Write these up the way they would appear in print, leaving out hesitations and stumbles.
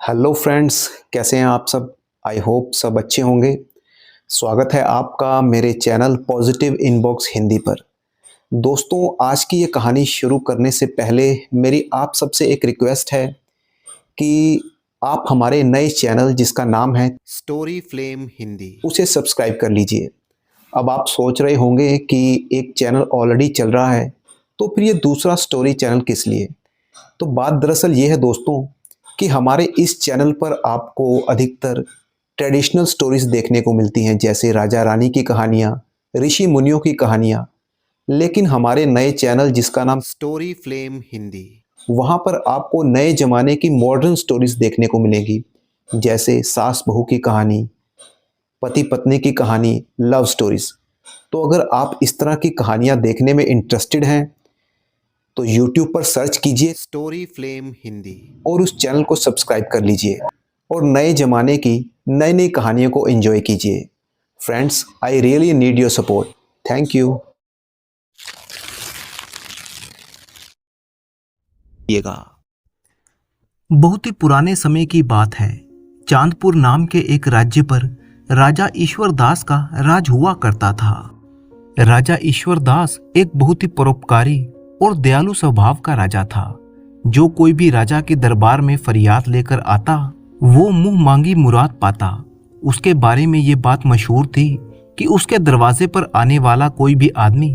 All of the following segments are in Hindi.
हेलो फ्रेंड्स, कैसे हैं आप सब। आई होप सब अच्छे होंगे। स्वागत है आपका मेरे चैनल पॉजिटिव इनबॉक्स हिंदी पर। दोस्तों, आज की ये कहानी शुरू करने से पहले मेरी आप सबसे एक रिक्वेस्ट है कि आप हमारे नए चैनल जिसका नाम है स्टोरी फ्लेम हिंदी उसे सब्सक्राइब कर लीजिए। अब आप सोच रहे होंगे कि एक चैनल ऑलरेडी चल रहा है तो फिर ये दूसरा स्टोरी चैनल किस लिए। तो बात दरअसल ये है दोस्तों कि हमारे इस चैनल पर आपको अधिकतर ट्रेडिशनल स्टोरीज देखने को मिलती हैं, जैसे राजा रानी की कहानियाँ, ऋषि मुनियों की कहानियाँ। लेकिन हमारे नए चैनल जिसका नाम स्टोरी फ्लेम हिंदी, वहाँ पर आपको नए ज़माने की मॉडर्न स्टोरीज देखने को मिलेगी, जैसे सास बहू की कहानी, पति पत्नी की कहानी, लव स्टोरीज। तो अगर आप इस तरह की कहानियाँ देखने में इंटरेस्टेड हैं तो YouTube पर सर्च कीजिए स्टोरी फ्लेम हिंदी और उस चैनल को सब्सक्राइब कर लीजिए और नए ज़माने की नई नई कहानियों को एंजॉय कीजिए। Friends, I really need your support. Thank you. बहुत ही पुराने समय की बात है। चांदपुर नाम के एक राज्य पर राजा ईश्वर दास का राज हुआ करता था। राजा ईश्वर दास एक बहुत ही परोपकारी और दयालु स्वभाव का राजा था। जो कोई भी राजा के दरबार में फरियाद लेकर आता वो मुंह मांगी मुराद पाता। उसके बारे में ये बात मशहूर थी कि उसके दरवाजे पर आने वाला कोई भी आदमी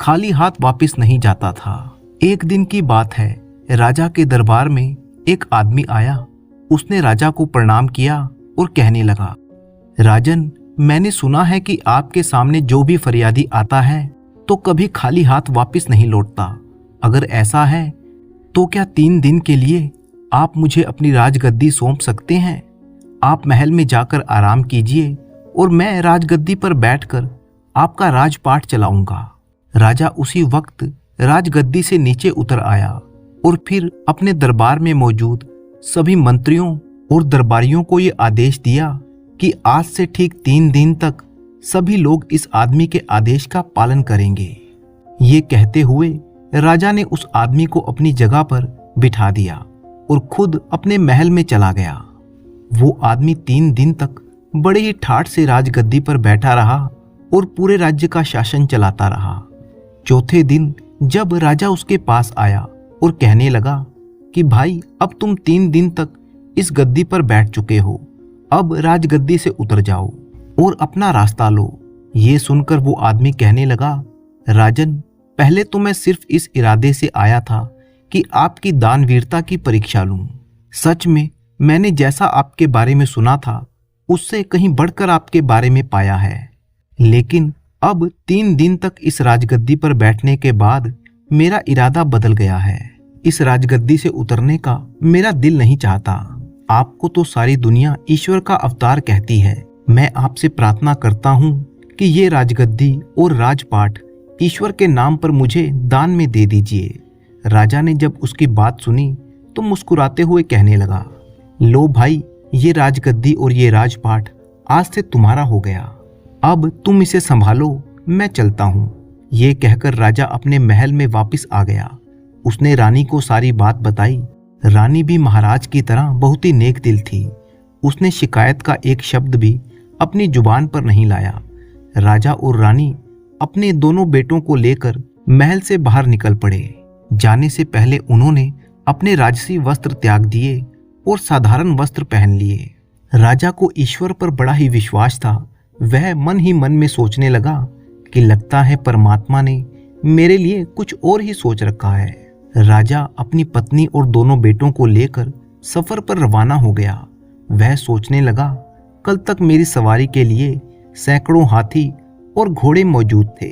खाली हाथ वापस नहीं जाता था। एक दिन की बात है, राजा के दरबार में एक आदमी आया। उसने राजा को प्रणाम किया और कहने लगा, राजन, मैंने सुना है कि आपके सामने जो भी फरियादी आता है तो कभी खाली हाथ वापस नहीं लौटता। अगर ऐसा है तो क्या 3 दिन के लिए आप मुझे अपनी राजगद्दी सौंप सकते हैं? आप महल में जाकर आराम कीजिए और मैं राजगद्दी पर बैठकर आपका राजपाट चलाऊंगा। राजा उसी वक्त राजगद्दी से नीचे उतर आया और फिर अपने दरबार में मौजूद सभी मंत्रियों और दरबारियों को ये आदेश दिया कि आज से ठीक 3 दिन तक सभी लोग इस आदमी के आदेश का पालन करेंगे। ये कहते हुए राजा ने उस आदमी को अपनी जगह पर बिठा दिया और खुद अपने महल में चला गया। वो आदमी 3 दिन तक बड़े ही ठाठ से राजगद्दी पर बैठा रहा और पूरे राज्य का शासन चलाता रहा। चौथे दिन जब राजा उसके पास आया और कहने लगा कि भाई, अब तुम 3 दिन तक इस गद्दी पर बैठ चुके हो, अब राजगद्दी से उतर जाओ और अपना रास्ता लो। ये सुनकर वो आदमी कहने लगा, राजन, पहले तो मैं सिर्फ इस इरादे से आया था कि आपकी दानवीरता की परीक्षा लूं। सच में मैंने जैसा आपके बारे में सुना था उससे कहीं बढ़कर आपके बारे में पाया है। लेकिन अब 3 दिन तक इस राजगद्दी पर बैठने के बाद मेरा इरादा बदल गया है। इस राजगद्दी से उतरने का मेरा दिल नहीं चाहता। आपको तो सारी दुनिया ईश्वर का अवतार कहती है। मैं आपसे प्रार्थना करता हूँ कि ये राजगद्दी और राजपाट ईश्वर के नाम पर मुझे दान में दे दीजिए। राजा ने जब उसकी बात सुनी तो मुस्कुराते हुए कहने लगा, लो भाई, ये राजगद्दी और ये राजपाट आज से तुम्हारा हो गया। अब तुम इसे संभालो, मैं चलता हूँ। ये कहकर राजा अपने महल में वापस आ गया। उसने रानी को सारी बात बताई। रानी भी महाराज की तरह बहुत ही नेक दिल थी। उसने शिकायत का एक शब्द भी अपनी जुबान पर नहीं लाया। राजा और रानी अपने दोनों बेटों को लेकर महल से बाहर निकल पड़े। जाने से पहले उन्होंने अपने राजसी वस्त्र त्याग दिए और साधारण वस्त्र पहन लिए। राजा को ईश्वर पर बड़ा ही विश्वास था। वह मन ही मन में सोचने लगा कि लगता है परमात्मा ने मेरे लिए कुछ और ही सोच रखा है। राजा अपनी पत्नी और दोनों बेटों को लेकर सफर पर रवाना हो गया। वह सोचने लगा, कल तक मेरी सवारी के लिए सैकड़ों हाथी और घोड़े मौजूद थे,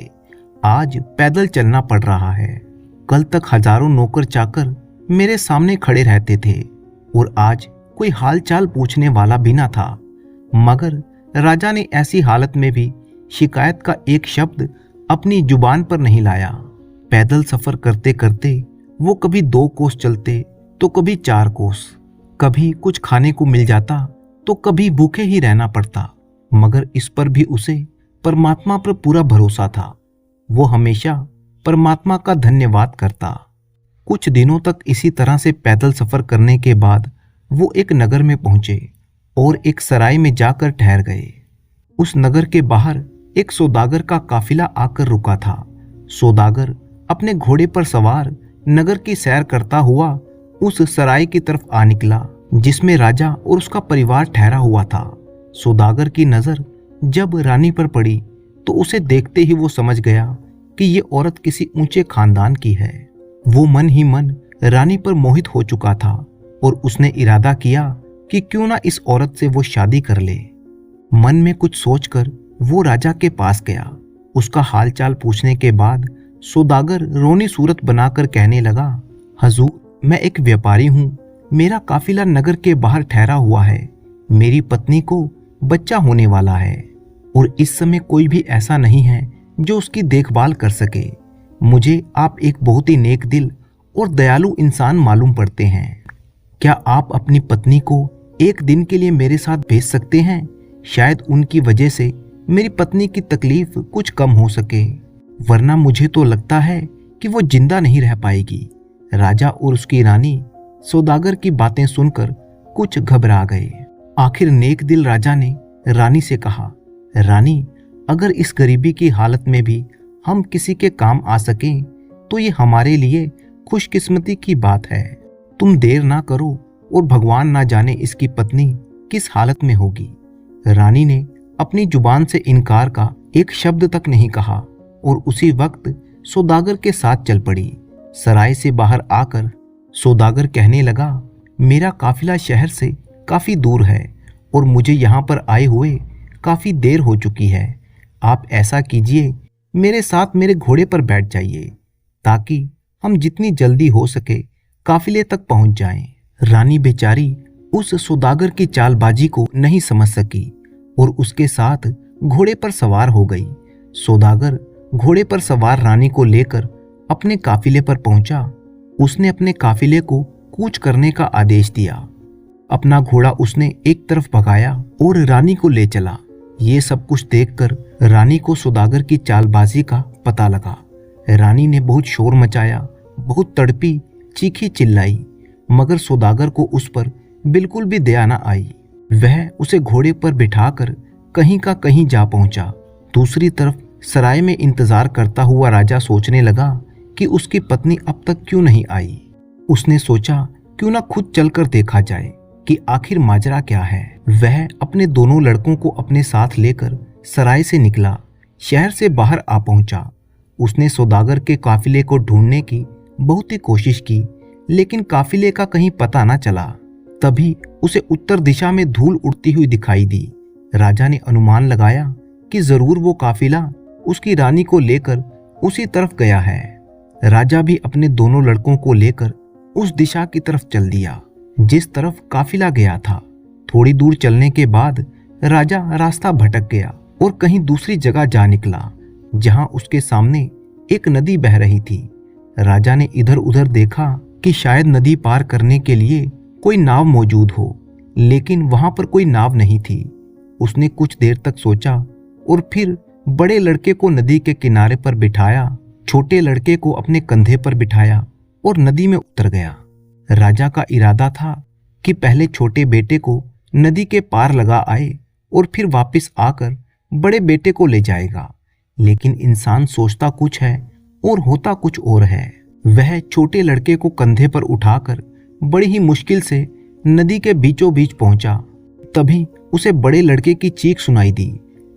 आज पैदल चलना पड़ रहा है। कल तक हजारों नौकर चाकर मेरे सामने खड़े रहते थे और आज कोई हालचाल पूछने वाला भी ना था। मगर राजा ने ऐसी हालत में भी शिकायत का एक शब्द अपनी जुबान पर नहीं लाया। पैदल सफर करते करते वो कभी 2 कोस चलते तो कभी 4 कोस। कभी कुछ खाने को मिल जाता तो कभी भूखे ही रहना पड़ता। मगर इस पर भी उसे परमात्मा पर पूरा भरोसा था। वो हमेशा परमात्मा का धन्यवाद करता। कुछ दिनों तक इसी तरह से पैदल सफर करने के बाद वो एक नगर में पहुंचे और एक सराय में जाकर ठहर गए। उस नगर के बाहर एक सौदागर का काफिला आकर रुका था। सौदागर अपने घोड़े पर सवार नगर की सैर करता हुआ उस सराय की तरफ आ निकला जिसमें राजा और उसका परिवार ठहरा हुआ था। सौदागर की नजर जब रानी पर पड़ी तो उसे देखते ही वो समझ गया कि ये औरत किसी ऊंचे खानदान की है। वो मन ही मन रानी पर मोहित हो चुका था और उसने इरादा किया कि क्यों ना इस औरत से वो शादी कर ले। मन में कुछ सोचकर वो राजा के पास गया। उसका हालचाल पूछने के बाद सौदागर रोनी सूरत बनाकर कहने लगा, हजूर, मैं एक व्यापारी हूँ। मेरा काफिला नगर के बाहर ठहरा हुआ है। मेरी पत्नी को बच्चा होने वाला है और इस समय कोई भी ऐसा नहीं है जो उसकी देखभाल कर सके। मुझे आप एक बहुत ही नेक दिल और दयालु इंसान मालूम पड़ते हैं। क्या आप अपनी पत्नी को एक दिन के लिए मेरे साथ भेज सकते हैं? शायद उनकी वजह से मेरी पत्नी की तकलीफ कुछ कम हो सके, वरना मुझे तो लगता है कि वो जिंदा नहीं रह पाएगी। राजा और उसकी रानी सौदागर की बातें सुनकर कुछ घबरा गए। आखिर नेक दिल राजा ने रानी से कहा, रानी, अगर इस गरीबी की हालत में भी हम किसी के काम आ सकें तो ये हमारे लिए खुशकिस्मती की बात है। तुम देर ना करो और भगवान ना जाने इसकी पत्नी किस हालत में होगी। रानी ने अपनी जुबान से इनकार का एक शब्द तक नहीं कहा और उसी वक्त सौदागर के साथ चल पड़ी। सराय से बाहर आकर सौदागर कहने लगा, मेरा काफिला शहर से काफी दूर है और मुझे यहाँ पर आए हुए काफी देर हो चुकी है। आप ऐसा कीजिए, मेरे साथ मेरे घोड़े पर बैठ जाइए ताकि हम जितनी जल्दी हो सके काफिले तक पहुंच जाएं। रानी बेचारी उस सौदागर की चालबाजी को नहीं समझ सकी और उसके साथ घोड़े पर सवार हो गई। सौदागर घोड़े पर सवार रानी को लेकर अपने काफिले पर पहुंचा। उसने अपने काफिले को कूच करने का आदेश दिया। अपना घोड़ा उसने एक तरफ भगाया और रानी को ले चला। ये सब कुछ देखकर रानी को सौदागर की चालबाजी का पता लगा। रानी ने बहुत शोर मचाया, बहुत तड़पी, चीखी चिल्लाई, मगर सौदागर को उस पर बिल्कुल भी दया न आई। वह उसे घोड़े पर बिठाकर कहीं का कहीं जा पहुंचा। दूसरी तरफ सराय में इंतजार करता हुआ राजा सोचने लगा कि उसकी पत्नी अब तक क्यों नहीं आई। उसने सोचा क्यों ना खुद चलकर देखा जाए कि आखिर माजरा क्या है। वह अपने दोनों लड़कों को अपने साथ लेकर सराय से निकला, शहर से बाहर आ पहुंचा। उसने सौदागर के काफिले को ढूंढने की बहुत ही कोशिश की, लेकिन काफिले का कहीं पता न चला। तभी उसे उत्तर दिशा में धूल उड़ती हुई दिखाई दी। राजा ने अनुमान लगाया कि जरूर वो काफिला उसकी रानी को लेकर उसी तरफ गया है। राजा भी अपने दोनों लड़कों को लेकर उस दिशा की तरफ चल दिया जिस तरफ काफिला गया था। थोड़ी दूर चलने के बाद राजा रास्ता भटक गया और कहीं दूसरी जगह जा निकला जहां उसके सामने एक नदी बह रही थी। राजा ने इधर उधर देखा कि शायद नदी पार करने के लिए कोई नाव मौजूद हो, लेकिन वहां पर कोई नाव नहीं थी। उसने कुछ देर तक सोचा और फिर बड़े लड़के को नदी के किनारे पर बिठाया, छोटे लड़के को अपने कंधे पर बिठाया और नदी में उतर गया। राजा का इरादा था कि पहले छोटे बेटे को नदी के पार लगा आए और फिर वापस आकर बड़े बेटे को ले जाएगा, लेकिन इंसान सोचता कुछ है और होता कुछ और है। वह छोटे लड़के को कंधे पर उठाकर बड़ी ही मुश्किल से नदी के बीचों बीच पहुंचा। तभी उसे बड़े लड़के की चीख सुनाई दी।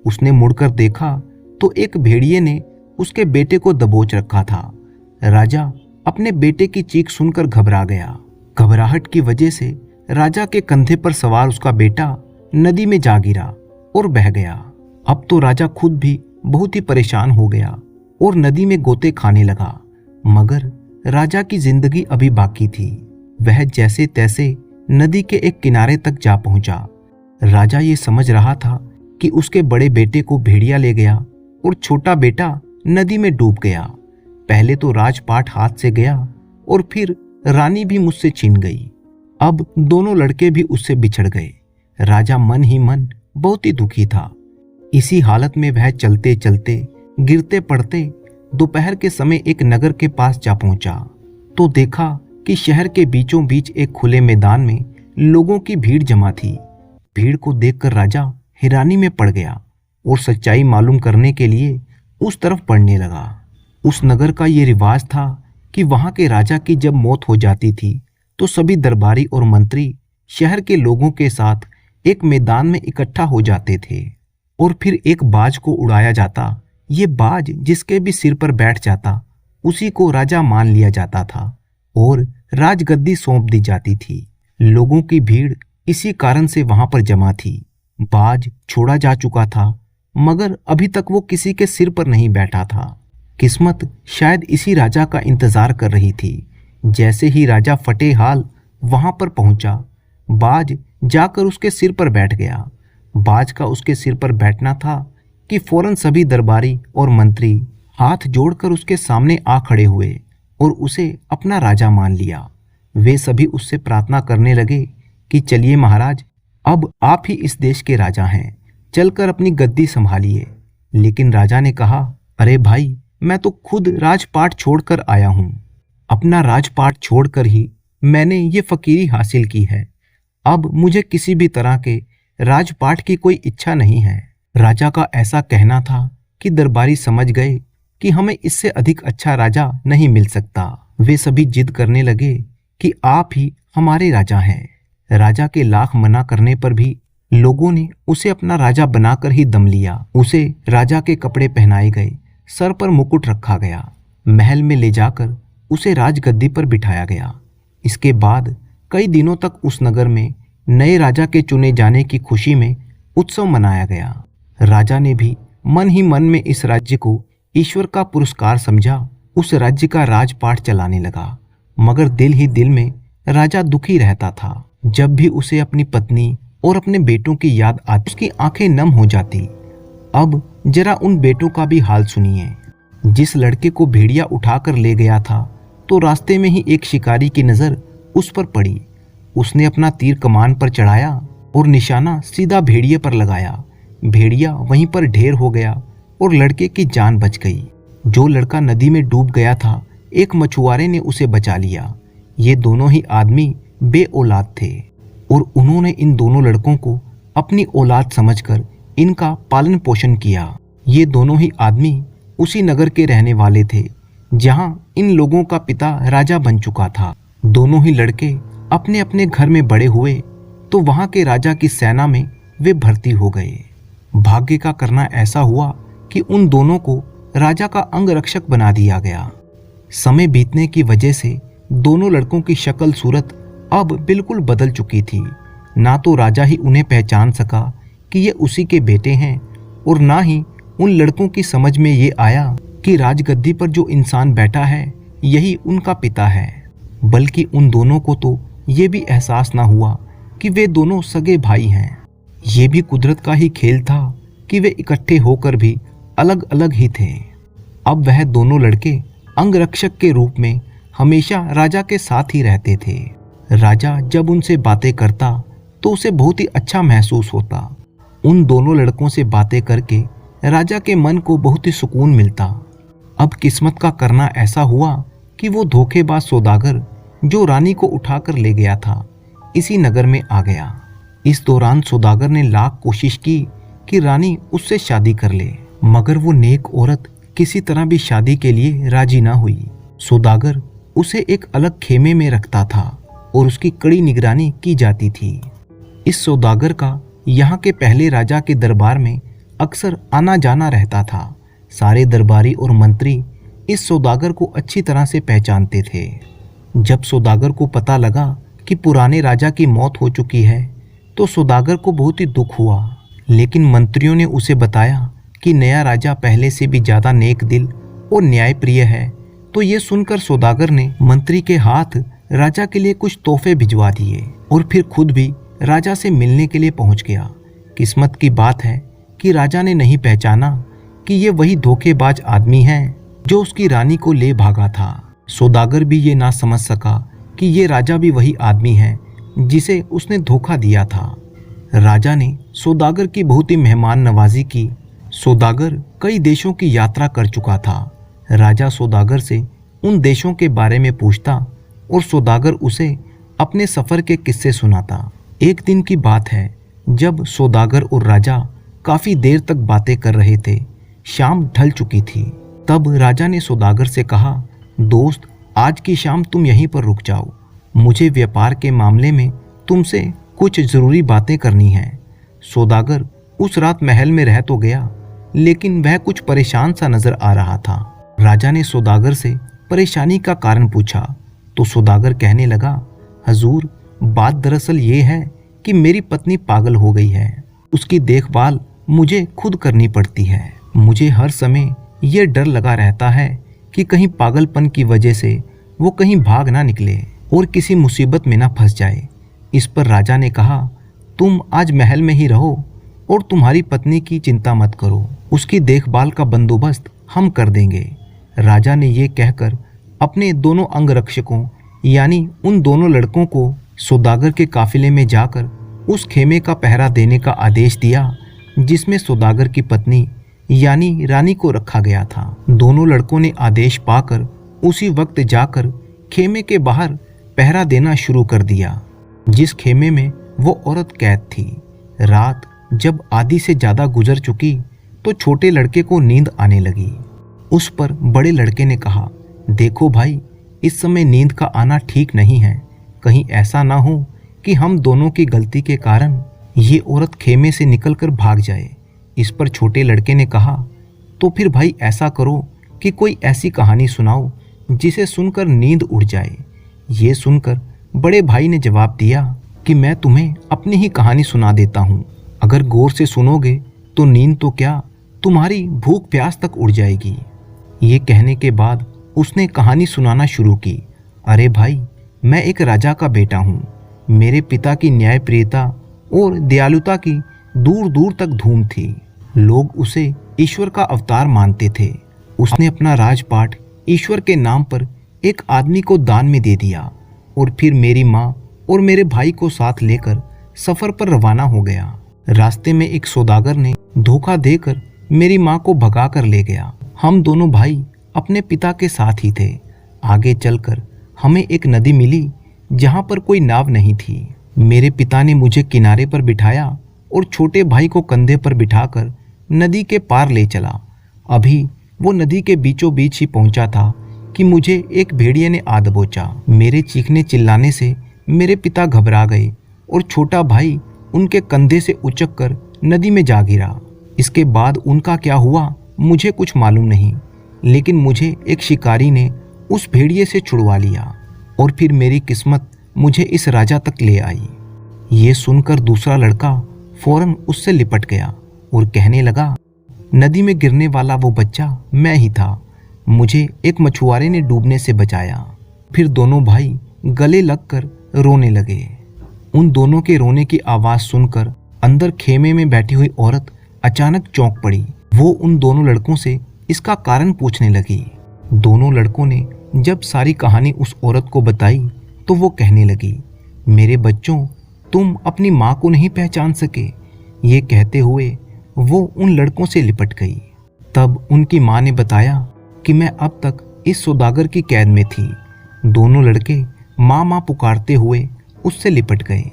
उसने मुड़कर देखा तो एक भेड़िए ने उसके बेटे को दबोच रखा था। राजा अपने बेटे की चीख सुनकर घबरा गया। घबराहट की वजह से राजा के कंधे पर सवार उसका बेटा नदी में जा गिरा और बह गया। अब तो राजा खुद भी बहुत ही परेशान हो गया और नदी में गोते खाने लगा, मगर राजा की जिंदगी अभी बाकी थी। वह जैसे तैसे नदी के एक किनारे तक जा पहुंचा। राजा ये समझ रहा था कि उसके बड़े बेटे को भेड़िया ले गया और छोटा बेटा नदी में डूब गया। पहले तो राजपाट हाथ से गया और फिर रानी भी मुझसे छीन गई। अब दोनों लड़के भी उससे बिछड़ गए। राजा मन ही मन बहुत ही दुखी था। इसी हालत में वह चलते चलते, गिरते पड़ते दोपहर के समय एक नगर के पास जा पहुंचा तो देखा कि शहर के बीचों बीच एक खुले मैदान में लोगों की भीड़ जमा थी। भीड़ को देखकर राजा हैरानी में पड़ गया और सच्चाई मालूम करने के लिए उस तरफ बढ़ने लगा। उस नगर का ये रिवाज था कि वहां के राजा की जब मौत हो जाती थी तो सभी दरबारी और मंत्री शहर के लोगों के साथ एक मैदान में इकट्ठा हो जाते थे और फिर एक बाज को उड़ाया जाता। ये बाज जिसके भी सिर पर बैठ जाता उसी को राजा मान लिया जाता था और राजगद्दी सौंप दी जाती थी। लोगों की भीड़ इसी कारण से वहां पर जमा थी। बाज छोड़ा जा चुका था मगर अभी तक वो किसी के सिर पर नहीं बैठा था। किस्मत शायद इसी राजा का इंतजार कर रही थी। जैसे ही राजा फतेहाल वहां पर पहुंचा, बाज जाकर उसके सिर पर बैठ गया। बाज का उसके सिर पर बैठना था कि फौरन सभी दरबारी और मंत्री हाथ जोड़कर उसके सामने आ खड़े हुए और उसे अपना राजा मान लिया। वे सभी उससे प्रार्थना करने लगे कि चलिए महाराज, अब आप ही इस देश के राजा हैं, चलकर अपनी गद्दी संभालिए। लेकिन राजा ने कहा, अरे भाई, मैं तो खुद राजपाट छोड़कर आया हूं। अपना राजपाट छोड़कर ही मैंने ये फकीरी हासिल की है। अब मुझे किसी भी तरह के राजपाट की कोई इच्छा नहीं है। राजा का ऐसा कहना था कि दरबारी समझ गए कि हमें इससे अधिक अच्छा राजा नहीं मिल सकता। वे सभी जिद करने लगे कि आप ही हमारे राजा हैं। राजा के लाख मना करने पर भी लोगों ने उसे अपना राजा बनाकर ही दम लिया। उसे राजा के कपड़े पहनाए गए, सर पर मुकुट रखा गया, महल में ले जाकर उसे राजगद्दी पर बिठाया गया। इसके बाद कई दिनों तक उस नगर में नए राजा के चुने जाने की खुशी में उत्सव मनाया गया। राजा ने भी मन ही मन में इस राज्य को ईश्वर का पुरस्कार समझा। उस राज्य का राजपाट चलाने लगा, मगर दिल ही दिल में राजा दुखी रहता था। जब भी उसे अपनी पत्नी और अपने बेटों की याद आती, उसकी आंखें नम हो जाती। अब जरा उन बेटों का भी हाल सुनिए। जिस लड़के को भेड़िया उठाकर ले गया था तो रास्ते में ही एक शिकारी की नजर उस पर पड़ी। उसने अपना तीर कमान पर चढ़ाया और निशाना सीधा भेड़िए पर लगाया। भेड़िया वहीं पर ढेर हो गया और लड़के की जान बच गई। जो लड़का नदी में डूब गया था, एक मछुआरे ने उसे बचा लिया। ये दोनों ही आदमी बे औलाद थे और उन्होंने इन दोनों लड़कों को अपनी औलाद समझकर इनका पालन पोषण किया। ये दोनों ही आदमी उसी नगर के रहने वाले थे जहां इन लोगों का पिता राजा बन चुका था। दोनों ही लड़के अपने अपने घर में बड़े हुए तो वहां के राजा की सेना में वे भर्ती हो गए। भाग्य का करना ऐसा हुआ कि उन दोनों को राजा का अंगरक्षक बना दिया गया। समय बीतने की वजह से दोनों लड़कों की शक्ल सूरत अब बिल्कुल बदल चुकी थी। ना तो राजा ही उन्हें पहचान सका कि ये उसी के बेटे हैं और ना ही उन लड़कों की समझ में ये आया कि राजगद्दी पर जो इंसान बैठा है यही उनका पिता है। बल्कि उन दोनों को तो ये भी एहसास ना हुआ कि वे दोनों सगे भाई हैं। ये भी कुदरत का ही खेल था कि वे इकट्ठे होकर भी अलग अलग ही थे। अब वह दोनों लड़के अंगरक्षक के रूप में हमेशा राजा के साथ ही रहते थे। राजा जब उनसे बातें करता तो उसे बहुत ही अच्छा महसूस होता। उन दोनों लड़कों से बातें करके राजा के मन को बहुत ही सुकून मिलता। अब किस्मत का करना ऐसा हुआ कि वो धोखेबाज सौदागर जो रानी को उठाकर ले गया था, इसी नगर में आ गया। इस दौरान सौदागर ने लाख कोशिश की कि रानी उससे शादी कर ले, मगर वो नेक औरत किसी तरह भी शादी के लिए राजी ना हुई। सौदागर उसे एक अलग खेमे में रखता था और उसकी कड़ी निगरानी की जाती थी। इस सौदागर का यहाँ के पहले राजा के दरबार में अक्सर आना जाना रहता था। सारे दरबारी और मंत्री इस सौदागर को अच्छी तरह से पहचानते थे। जब सौदागर को पता लगा कि पुराने राजा की मौत हो चुकी है तो सौदागर को बहुत ही दुख हुआ। लेकिन मंत्रियों ने उसे बताया कि नया राजा पहले से भी ज़्यादा नेक दिल और न्यायप्रिय है। तो ये सुनकर सौदागर ने मंत्री के हाथ राजा के लिए कुछ तोहफे भिजवा दिए और फिर खुद भी राजा से मिलने के लिए पहुंच गया। किस्मत की बात है कि राजा ने नहीं पहचाना कि ये वही धोखेबाज आदमी है जो उसकी रानी को ले भागा था। सौदागर भी ये ना समझ सका कि ये राजा भी वही आदमी है जिसे उसने धोखा दिया था। राजा ने सौदागर की बहुत ही मेहमान नवाजी की। सौदागर कई देशों की यात्रा कर चुका था। राजा सौदागर से उन देशों के बारे में पूछता और सौदागर उसे अपने सफ़र के किस्से सुनाता। एक दिन की बात है जब सौदागर और राजा काफ़ी देर तक बातें कर रहे थे। शाम ढल चुकी थी। तब राजा ने सौदागर से कहा, दोस्त, आज की शाम तुम यहीं पर रुक जाओ। मुझे व्यापार के मामले में तुमसे कुछ ज़रूरी बातें करनी हैं। सौदागर उस रात महल में रह तो गया, लेकिन वह कुछ परेशान सा नजर आ रहा था। राजा ने सौदागर से परेशानी का कारण पूछा तो सौदागर कहने लगा, हजूर, बात दरअसल ये है कि मेरी पत्नी पागल हो गई है। उसकी देखभाल मुझे खुद करनी पड़ती है। मुझे हर समय ये डर लगा रहता है कि कहीं पागलपन की वजह से वो कहीं भाग ना निकले और किसी मुसीबत में ना फंस जाए। इस पर राजा ने कहा, तुम आज महल में ही रहो और तुम्हारी पत्नी की चिंता मत करो, उसकी देखभाल का बंदोबस्त हम कर देंगे। राजा ने ये कहकर अपने दोनों अंगरक्षकों यानी उन दोनों लड़कों को सौदागर के काफिले में जाकर उस खेमे का पहरा देने का आदेश दिया जिसमें सौदागर की पत्नी यानी रानी को रखा गया था। दोनों लड़कों ने आदेश पाकर उसी वक्त जाकर खेमे के बाहर पहरा देना शुरू कर दिया जिस खेमे में वो औरत कैद थी। रात जब आधी से ज़्यादा गुजर चुकी तो छोटे लड़के को नींद आने लगी। उस पर बड़े लड़के ने कहा, देखो भाई, इस समय नींद का आना ठीक नहीं है। कहीं ऐसा ना हो कि हम दोनों की गलती के कारण ये औरत खेमे से निकलकर भाग जाए। इस पर छोटे लड़के ने कहा, तो फिर भाई ऐसा करो कि कोई ऐसी कहानी सुनाओ जिसे सुनकर नींद उड़ जाए। ये सुनकर बड़े भाई ने जवाब दिया कि मैं तुम्हें अपनी ही कहानी सुना देता हूँ। अगर गौर से सुनोगे तो नींद तो क्या, तुम्हारी भूख प्यास तक उड़ जाएगी। ये कहने के बाद उसने कहानी सुनाना शुरू की। अरे भाई, मैं एक राजा का बेटा हूँ। मेरे पिता की न्यायप्रियता और दयालुता की दूर दूर तक धूम थी। लोग उसे ईश्वर का अवतार मानते थे। उसने अपना राजपाट ईश्वर के नाम पर एक आदमी को दान में दे दिया और फिर मेरी माँ और मेरे भाई को साथ लेकर सफ़र पर रवाना हो गया। रास्ते में एक सौदागर ने धोखा देकर मेरी माँ को भगा कर ले गया। हम दोनों भाई अपने पिता के साथ ही थे। आगे चलकर हमें एक नदी मिली जहाँ पर कोई नाव नहीं थी। मेरे पिता ने मुझे किनारे पर बिठाया और छोटे भाई को कंधे पर बिठाकर नदी के पार ले चला। अभी वो नदी के बीचों बीच ही पहुंचा था कि मुझे एक भेड़िए ने आ दबोचा। मेरे चीखने चिल्लाने से मेरे पिता घबरा गए और छोटा भाई उनके कंधे से उचक कर नदी में जा गिरा। इसके बाद उनका क्या हुआ मुझे कुछ मालूम नहीं, लेकिन मुझे एक शिकारी ने उस भेड़िए से छुड़वा लिया और फिर मेरी किस्मत मुझे इस राजा तक ले आई। ये सुनकर दूसरा लड़का फौरन उससे लिपट गया और कहने लगा, नदी में गिरने वाला वो बच्चा मैं ही था। मुझे एक मछुआरे ने डूबने से बचाया। फिर दोनों भाई गले लगकर रोने लगे। उन दोनों के रोने की आवाज़ सुनकर अंदर खेमे में बैठी हुई औरत अचानक चौंक पड़ी। वो उन दोनों लड़कों से इसका कारण पूछने लगी। दोनों लड़कों ने जब सारी कहानी उस औरत को बताई तो वो कहने लगी, मेरे बच्चों, तुम अपनी माँ को नहीं पहचान सके। ये कहते हुए वो उन लड़कों से लिपट गई। तब उनकी माँ ने बताया कि मैं अब तक इस सौदागर की कैद में थी। दोनों लड़के माँ माँ पुकारते हुए उससे लिपट गए।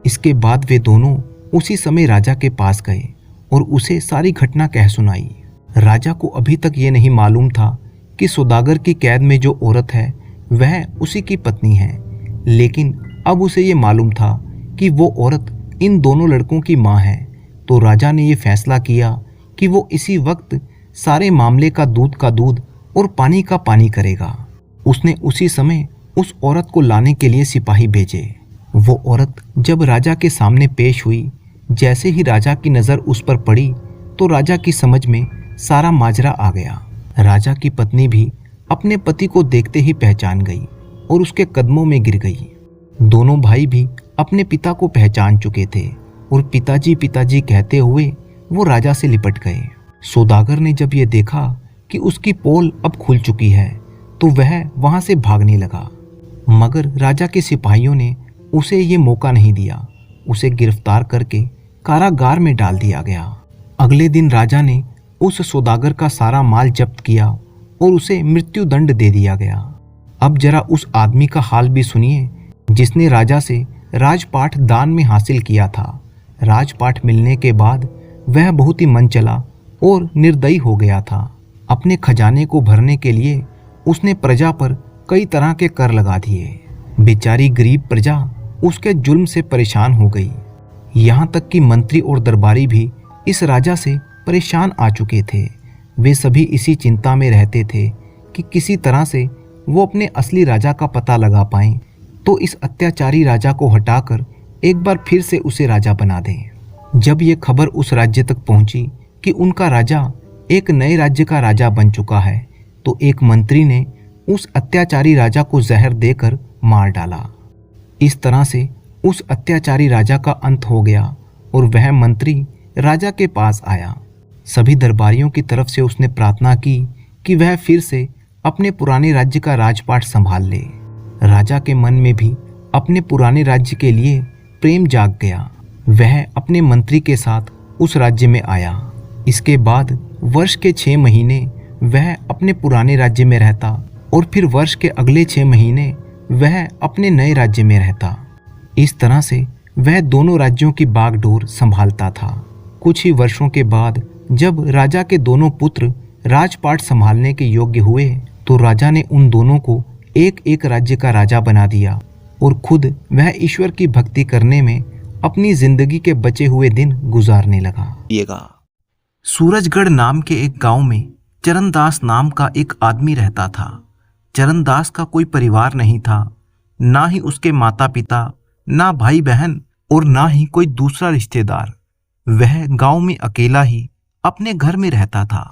इसके बाद वे दोनों उसी समय राजा के पास गए और उसे सारी घटना कह सुनाई। राजा को अभी तक ये नहीं मालूम था कि सौदागर की कैद में जो औरत है वह उसी की पत्नी है, लेकिन अब उसे ये मालूम था कि वो औरत इन दोनों लड़कों की माँ है। तो राजा ने ये फैसला किया कि वो इसी वक्त सारे मामले का दूध और पानी का पानी करेगा। उसने उसी समय उस औरत को लाने के लिए सिपाही भेजे। वो औरत जब राजा के सामने पेश हुई, जैसे ही राजा की नज़र उस पर पड़ी तो राजा की समझ में सारा माजरा आ गया। राजा की पत्नी भी अपने पति को देखते ही पहचान गई और उसके कदमों में गिर गई। दोनों भाई भी अपने पिता को पहचान चुके थे और पिताजी पिताजी कहते हुए वो राजा से लिपट गए। सौदागर ने जब ये देखा कि उसकी पोल अब खुल चुकी है तो वह वहां से भागने लगा, मगर राजा के सिपाहियों ने उसे ये मौका नहीं दिया। उसे गिरफ्तार करके कारागार में डाल दिया गया। अगले दिन राजा ने उस सौदागर का सारा माल जब्त किया और उसे मृत्यु दंड दे दिया गया। अब जरा उस आदमी का हाल भी सुनिए जिसने राजा से राजपाट दान में हासिल किया था। राजपाट मिलने के बाद वह बहुत ही मन चला और निर्दयी हो गया था। अपने खजाने को भरने के लिए उसने प्रजा पर कई तरह के कर लगा दिए। बेचारी गरीब प्रजा उसके जुल्म से परेशान हो गई। यहाँ तक कि मंत्री और दरबारी भी इस राजा से परेशान आ चुके थे। वे सभी इसी चिंता में रहते थे कि किसी तरह से वो अपने असली राजा का पता लगा पाएं, तो इस अत्याचारी राजा को हटाकर एक बार फिर से उसे राजा बना दें। जब ये खबर उस राज्य तक पहुंची कि उनका राजा एक नए राज्य का राजा बन चुका है, तो एक मंत्री ने उस अत्याचारी राजा को जहर देकर मार डाला। इस तरह से उस अत्याचारी राजा का अंत हो गया और वह मंत्री राजा के पास आया। सभी दरबारियों की तरफ से उसने प्रार्थना की कि वह फिर से अपने पुराने राज्य का राजपाट संभाल ले। राजा के मन में भी अपने पुराने राज्य के लिए प्रेम जाग गया। वह अपने मंत्री के साथ उस राज्य में आया। इसके बाद वर्ष के 6 महीने वह अपने पुराने राज्य में रहता और फिर वर्ष के अगले 6 महीने वह अपने नए राज्य में रहता। इस तरह से वह दोनों राज्यों की बागडोर संभालता था। कुछ ही वर्षों के बाद जब राजा के दोनों पुत्र राजपाट संभालने के योग्य हुए, तो राजा ने उन दोनों को एक एक राज्य का राजा बना दिया और खुद वह ईश्वर की भक्ति करने में अपनी जिंदगी के बचे हुए दिन गुजारने लगा। सूरजगढ़ नाम के एक गांव में चरणदास नाम का एक आदमी रहता था। चरणदास का कोई परिवार नहीं था, ना ही उसके माता पिता, ना भाई बहन और ना ही कोई दूसरा रिश्तेदार। वह गांव में अकेला ही अपने घर में रहता था।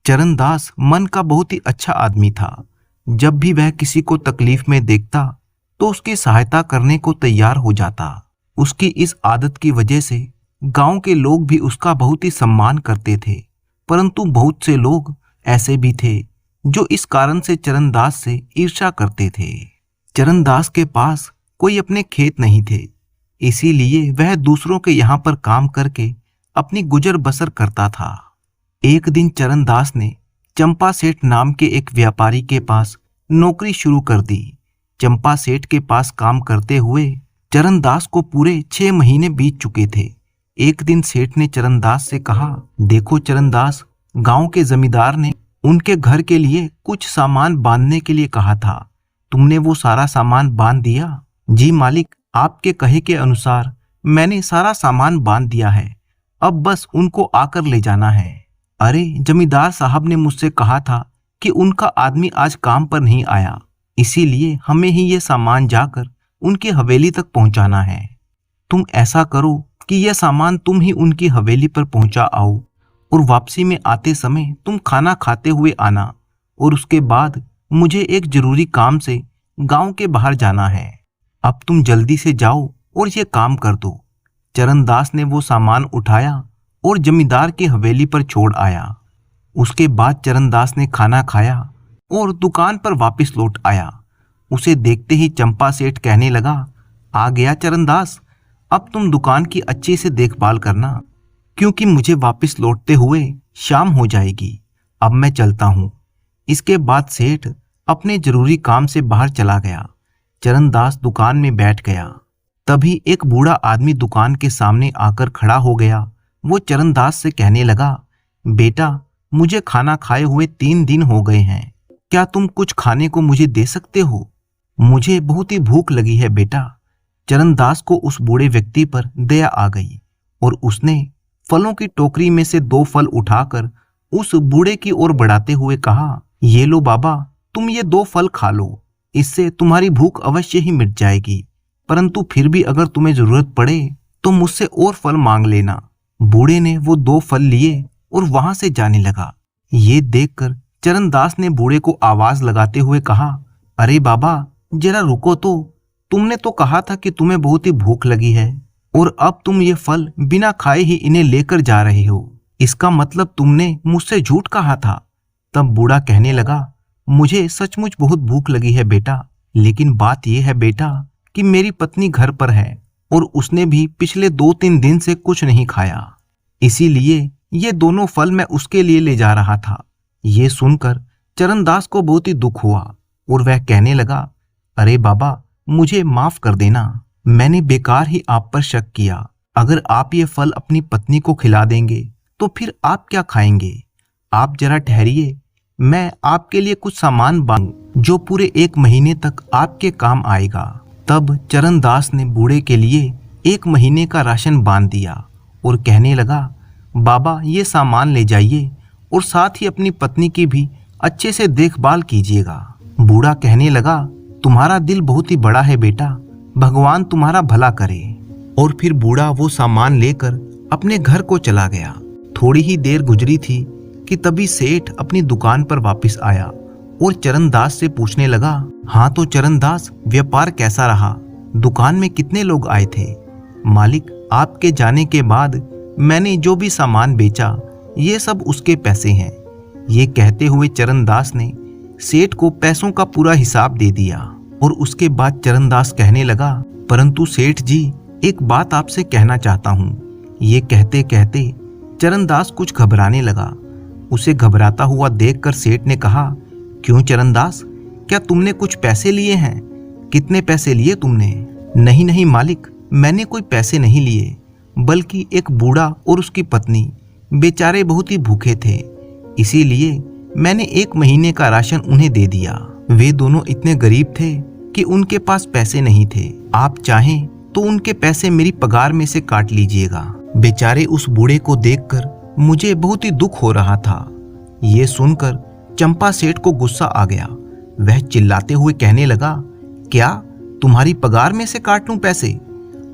चरणदास मन का बहुत ही अच्छा आदमी था। जब भी वह किसी को तकलीफ में देखता तो उसकी सहायता करने को तैयार हो जाता। उसकी इस आदत की वजह से गांव के लोग भी उसका बहुत ही सम्मान करते थे, परंतु बहुत से लोग ऐसे भी थे जो इस कारण से चरणदास से ईर्ष्या करते थे। चरणदास के पास कोई अपने खेत नहीं थे, इसीलिए वह दूसरों के यहाँ पर काम करके अपनी गुजर बसर करता था। एक दिन चरणदास ने चंपा सेठ नाम के एक व्यापारी के पास नौकरी शुरू कर दी। चंपा सेठ के पास काम करते हुए चरणदास को पूरे 6 महीने बीत चुके थे। एक दिन सेठ ने चरणदास से कहा, देखो चरणदास, गांव के जमींदार ने उनके घर के लिए कुछ सामान बांधने के लिए कहा था, तुमने वो सारा सामान बांध दिया? जी मालिक, आपके कहे के अनुसार मैंने सारा सामान बांध दिया है, अब बस उनको आकर ले जाना है। अरे, जमींदार साहब ने मुझसे कहा था कि उनका आदमी आज काम पर नहीं आया, इसीलिए हमें ही ये सामान जाकर उनकी हवेली तक पहुंचाना है। तुम ऐसा करो कि यह सामान तुम ही उनकी हवेली पर पहुंचा आओ और वापसी में आते समय तुम खाना खाते हुए आना, और उसके बाद मुझे एक जरूरी काम से गांव के बाहर जाना है। अब तुम जल्दी से जाओ और ये काम कर दो। चरणदास ने वो सामान उठाया और जमींदार की हवेली पर छोड़ आया। उसके बाद चरणदास ने खाना खाया और दुकान पर वापस लौट आया। उसे देखते ही चंपा सेठ कहने लगा, आ गया चरणदास, अब तुम दुकान की अच्छे से देखभाल करना, क्योंकि मुझे वापस लौटते हुए शाम हो जाएगी। अब मैं चलता हूँ। इसके बाद सेठ अपने जरूरी काम से बाहर चला गया। चरणदास दुकान में बैठ गया। तभी एक बूढ़ा आदमी दुकान के सामने आकर खड़ा हो गया। वो चरणदास से कहने लगा, बेटा, मुझे खाना खाए हुए 3 दिन हो गए हैं, क्या तुम कुछ खाने को मुझे दे सकते हो? मुझे बहुत ही भूख लगी है बेटा। चरणदास को उस बूढ़े व्यक्ति पर दया आ गई और उसने फलों की टोकरी में से 2 फल उठाकर उस बूढ़े की ओर बढ़ाते हुए कहा, ये लो बाबा, तुम ये 2 फल खा लो, इससे तुम्हारी भूख अवश्य ही मिट जाएगी, परंतु फिर भी अगर तुम्हें जरूरत पड़े तो मुझसे और फल मांग लेना। बूढ़े ने वो 2 फल लिए और वहां से जाने लगा। ये देखकर चरणदास ने बूढ़े को आवाज लगाते हुए कहा, अरे बाबा, जरा रुको तो, तुमने तो कहा था कि तुम्हें बहुत ही भूख लगी है और अब तुम ये फल बिना खाए ही इन्हें लेकर जा रहे हो, इसका मतलब तुमने मुझसे झूठ कहा था। तब बूढ़ा कहने लगा, मुझे सचमुच बहुत भूख लगी है बेटा, लेकिन बात यह है बेटा कि मेरी पत्नी घर पर है और उसने भी पिछले 2-3 दिन से कुछ नहीं खाया, इसीलिए ये दोनों फल मैं उसके लिए ले जा रहा था। ये सुनकर चरणदास को बहुत ही दुख हुआ और वह कहने लगा, अरे बाबा, मुझे माफ कर देना। मैंने बेकार ही आप पर शक किया। अगर आप ये फल अपनी पत्नी को खिला देंगे तो फिर आप क्या खाएंगे? आप जरा ठहरिए, मैं आपके लिए कुछ सामान बांधूं जो पूरे 1 महीने तक आपके काम आएगा। तब चरणदास ने बूढ़े के लिए 1 महीने का राशन बांध दिया और कहने लगा, बाबा ये सामान ले जाइए और साथ ही अपनी पत्नी की भी अच्छे से देखभाल कीजिएगा। बूढ़ा कहने लगा, तुम्हारा दिल बहुत ही बड़ा है बेटा, भगवान तुम्हारा भला करे। और फिर बूढ़ा वो सामान लेकर अपने घर को चला गया। थोड़ी ही देर गुजरी थी कि तभी सेठ अपनी दुकान पर वापस आया और चरणदास से पूछने लगा, हाँ तो चरणदास, व्यापार कैसा रहा? दुकान में कितने लोग आए थे? मालिक, आपके जाने के बाद मैंने जो भी सामान बेचा ये सब उसके पैसे हैं। ये कहते हुए चरणदास ने सेठ को पैसों का पूरा हिसाब दे दिया। और उसके बाद चरणदास कहने लगा, परंतु सेठ जी, एक बात आपसे कहना चाहता हूँ। ये कहते कहते चरणदास कुछ घबराने लगा। उसे घबराता हुआ देखकर सेठ ने कहा, क्यों चरणदास, क्या तुमने कुछ पैसे लिए हैं? कितने पैसे लिए तुमने? नहीं नहीं मालिक, मैंने कोई पैसे नहीं लिए, बल्कि एक बूढ़ा और उसकी पत्नी बेचारे बहुत ही भूखे थे, इसीलिए मैंने 1 महीने का राशन उन्हें दे दिया। वे दोनों इतने गरीब थे कि उनके पास पैसे नहीं थे। आप चाहें तो उनके पैसे मेरी पगार में से काट लीजिएगा। बेचारे उस बूढ़े को देखकर मुझे बहुत ही दुख हो रहा था। ये सुनकर चंपा सेठ को गुस्सा आ गया। वह चिल्लाते हुए कहने लगा, क्या तुम्हारी पगार में से काट लूं पैसे?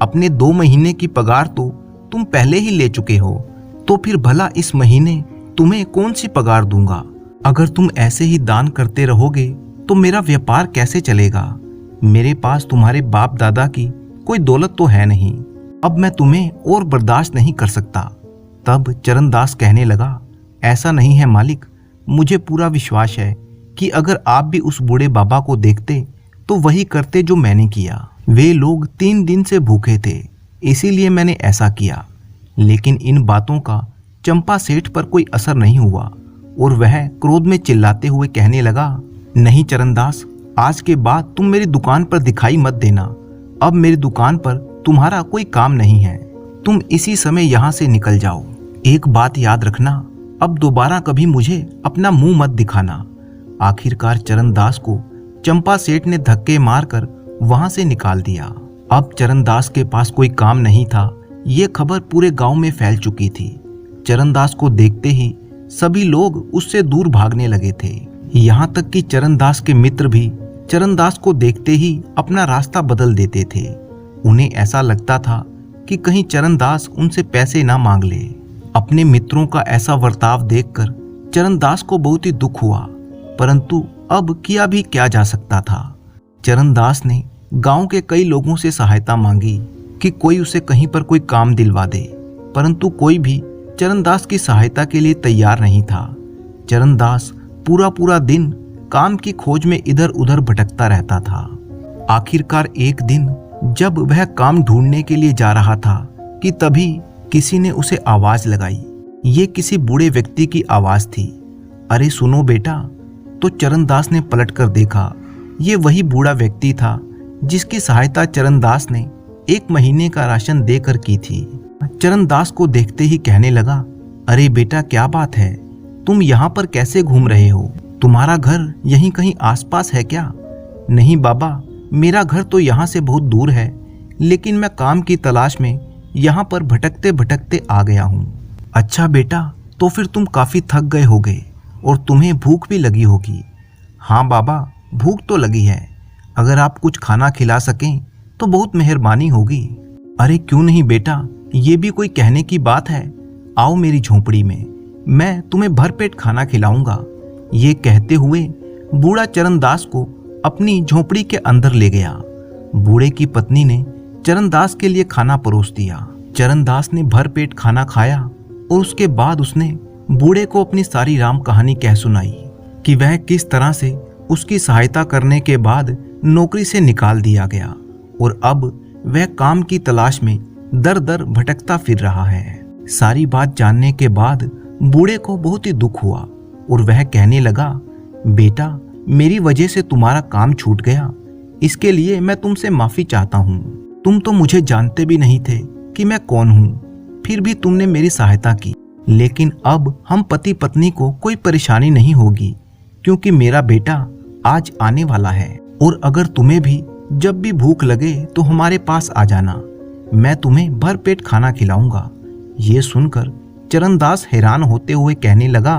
अपने 2 महीने की पगार तो तुम पहले ही ले चुके हो, तो फिर भला इस महीने तुम्हें कौन सी पगार दूंगा? अगर तुम ऐसे ही दान करते रहोगे तो मेरा व्यापार कैसे चलेगा? मेरे पास तुम्हारे बाप दादा की कोई दौलत तो है नहीं। अब मैं तुम्हें और बर्दाश्त नहीं कर सकता। तब चरणदास कहने लगा, ऐसा नहीं है मालिक, मुझे पूरा विश्वास है कि अगर आप भी उस बूढ़े बाबा को देखते तो वही करते जो मैंने किया। वे लोग 3 दिन से भूखे थे, इसीलिए मैंने ऐसा किया। लेकिन इन बातों का चंपा सेठ पर कोई असर नहीं हुआ और वह क्रोध में चिल्लाते हुए कहने लगा, नहीं चरणदास, आज के बाद तुम मेरी दुकान पर दिखाई मत देना। अब मेरी दुकान पर तुम्हारा कोई काम नहीं है, तुम इसी समय यहाँ से निकल जाओ। एक बात याद रखना, अब दोबारा कभी मुझे अपना मुंह मत दिखाना। आखिरकार चरणदास को चंपा सेठ ने धक्के मारकर वहां से निकाल दिया। अब चरणदास के पास कोई काम नहीं था, ये खबर पूरे गांव में फैल चुकी थी। चरणदास को देखते ही सभी लोग उससे दूर भागने लगे थे। यहाँ तक कि चरणदास के मित्र भी चरणदास को देखते ही अपना रास्ता बदल देते थे। उन्हें ऐसा लगता था कि कहीं चरणदास उनसे पैसे ना मांग ले। अपने मित्रों का ऐसा बर्ताव देखकर चरणदास को बहुत ही दुख हुआ, परंतु अब किया भी क्या जा सकता था। चरणदास ने गांव के कई लोगों से सहायता मांगी कि कोई उसे कहीं पर कोई काम दिलवा दे, परंतु कोई भी चरणदास की सहायता के लिए तैयार नहीं था। चरणदास पूरा दिन काम की खोज में इधर उधर भटकता रहता था। आखिरकार एक दिन जब वह काम ढूंढने के लिए जा रहा था कि तभी किसी ने उसे आवाज लगाई। ये किसी बूढ़े व्यक्ति की आवाज थी। अरे सुनो बेटा। तो चरणदास ने पलटकर देखा, ये वही बूढ़ा व्यक्ति था जिसकी सहायता चरणदास ने 1 महीने का राशन देकर की थी। चरणदास को देखते ही कहने लगा, अरे बेटा क्या बात है, तुम यहाँ पर कैसे घूम रहे हो? तुम्हारा घर यहीं कहीं आसपास है क्या? नहीं बाबा, मेरा घर तो यहाँ से बहुत दूर है, लेकिन मैं काम की तलाश में यहाँ पर भटकते भटकते आ गया हूँ। अच्छा बेटा, तो फिर तुम काफी थक गए होगे और तुम्हें भूख भी लगी होगी। हाँ बाबा, भूख तो लगी है, अगर आप कुछ खाना खिला सकें तो बहुत मेहरबानी होगी। अरे क्यों नहीं बेटा, ये भी कोई कहने की बात है। आओ मेरी झोंपड़ी में, मैं तुम्हें भरपेट खाना खिलाऊंगा। ये कहते हुए बूढ़ा चरणदास को अपनी झोंपड़ी के अंदर ले गया। बूढ़े की पत्नी ने चरणदास के लिए खाना परोस दिया। चरणदास ने भरपेट खाना खाया और उसके बाद उसने बूढ़े को अपनी सारी राम कहानी कह सुनाई कि वह किस तरह से उसकी सहायता करने के बाद नौकरी से निकाल दिया गया और अब वह काम की तलाश में दर दर भटकता फिर रहा है। सारी बात जानने के बाद बूढ़े को बहुत ही दुख हुआ और वह कहने लगा, बेटा मेरी वजह से तुम्हारा काम छूट गया, इसके लिए मैं तुमसे माफी चाहता हूँ। तुम तो मुझे जानते भी नहीं थे कि मैं कौन हूँ, फिर भी तुमने मेरी सहायता की। लेकिन अब हम पति पत्नी को कोई परेशानी नहीं होगी, क्योंकि मेरा बेटा आज आने वाला है। और अगर तुम्हें भी जब भी भूख लगे तो हमारे पास आ जाना, मैं तुम्हें भर पेट खाना खिलाऊंगा। ये सुनकर चरणदास हैरान होते हुए कहने लगा,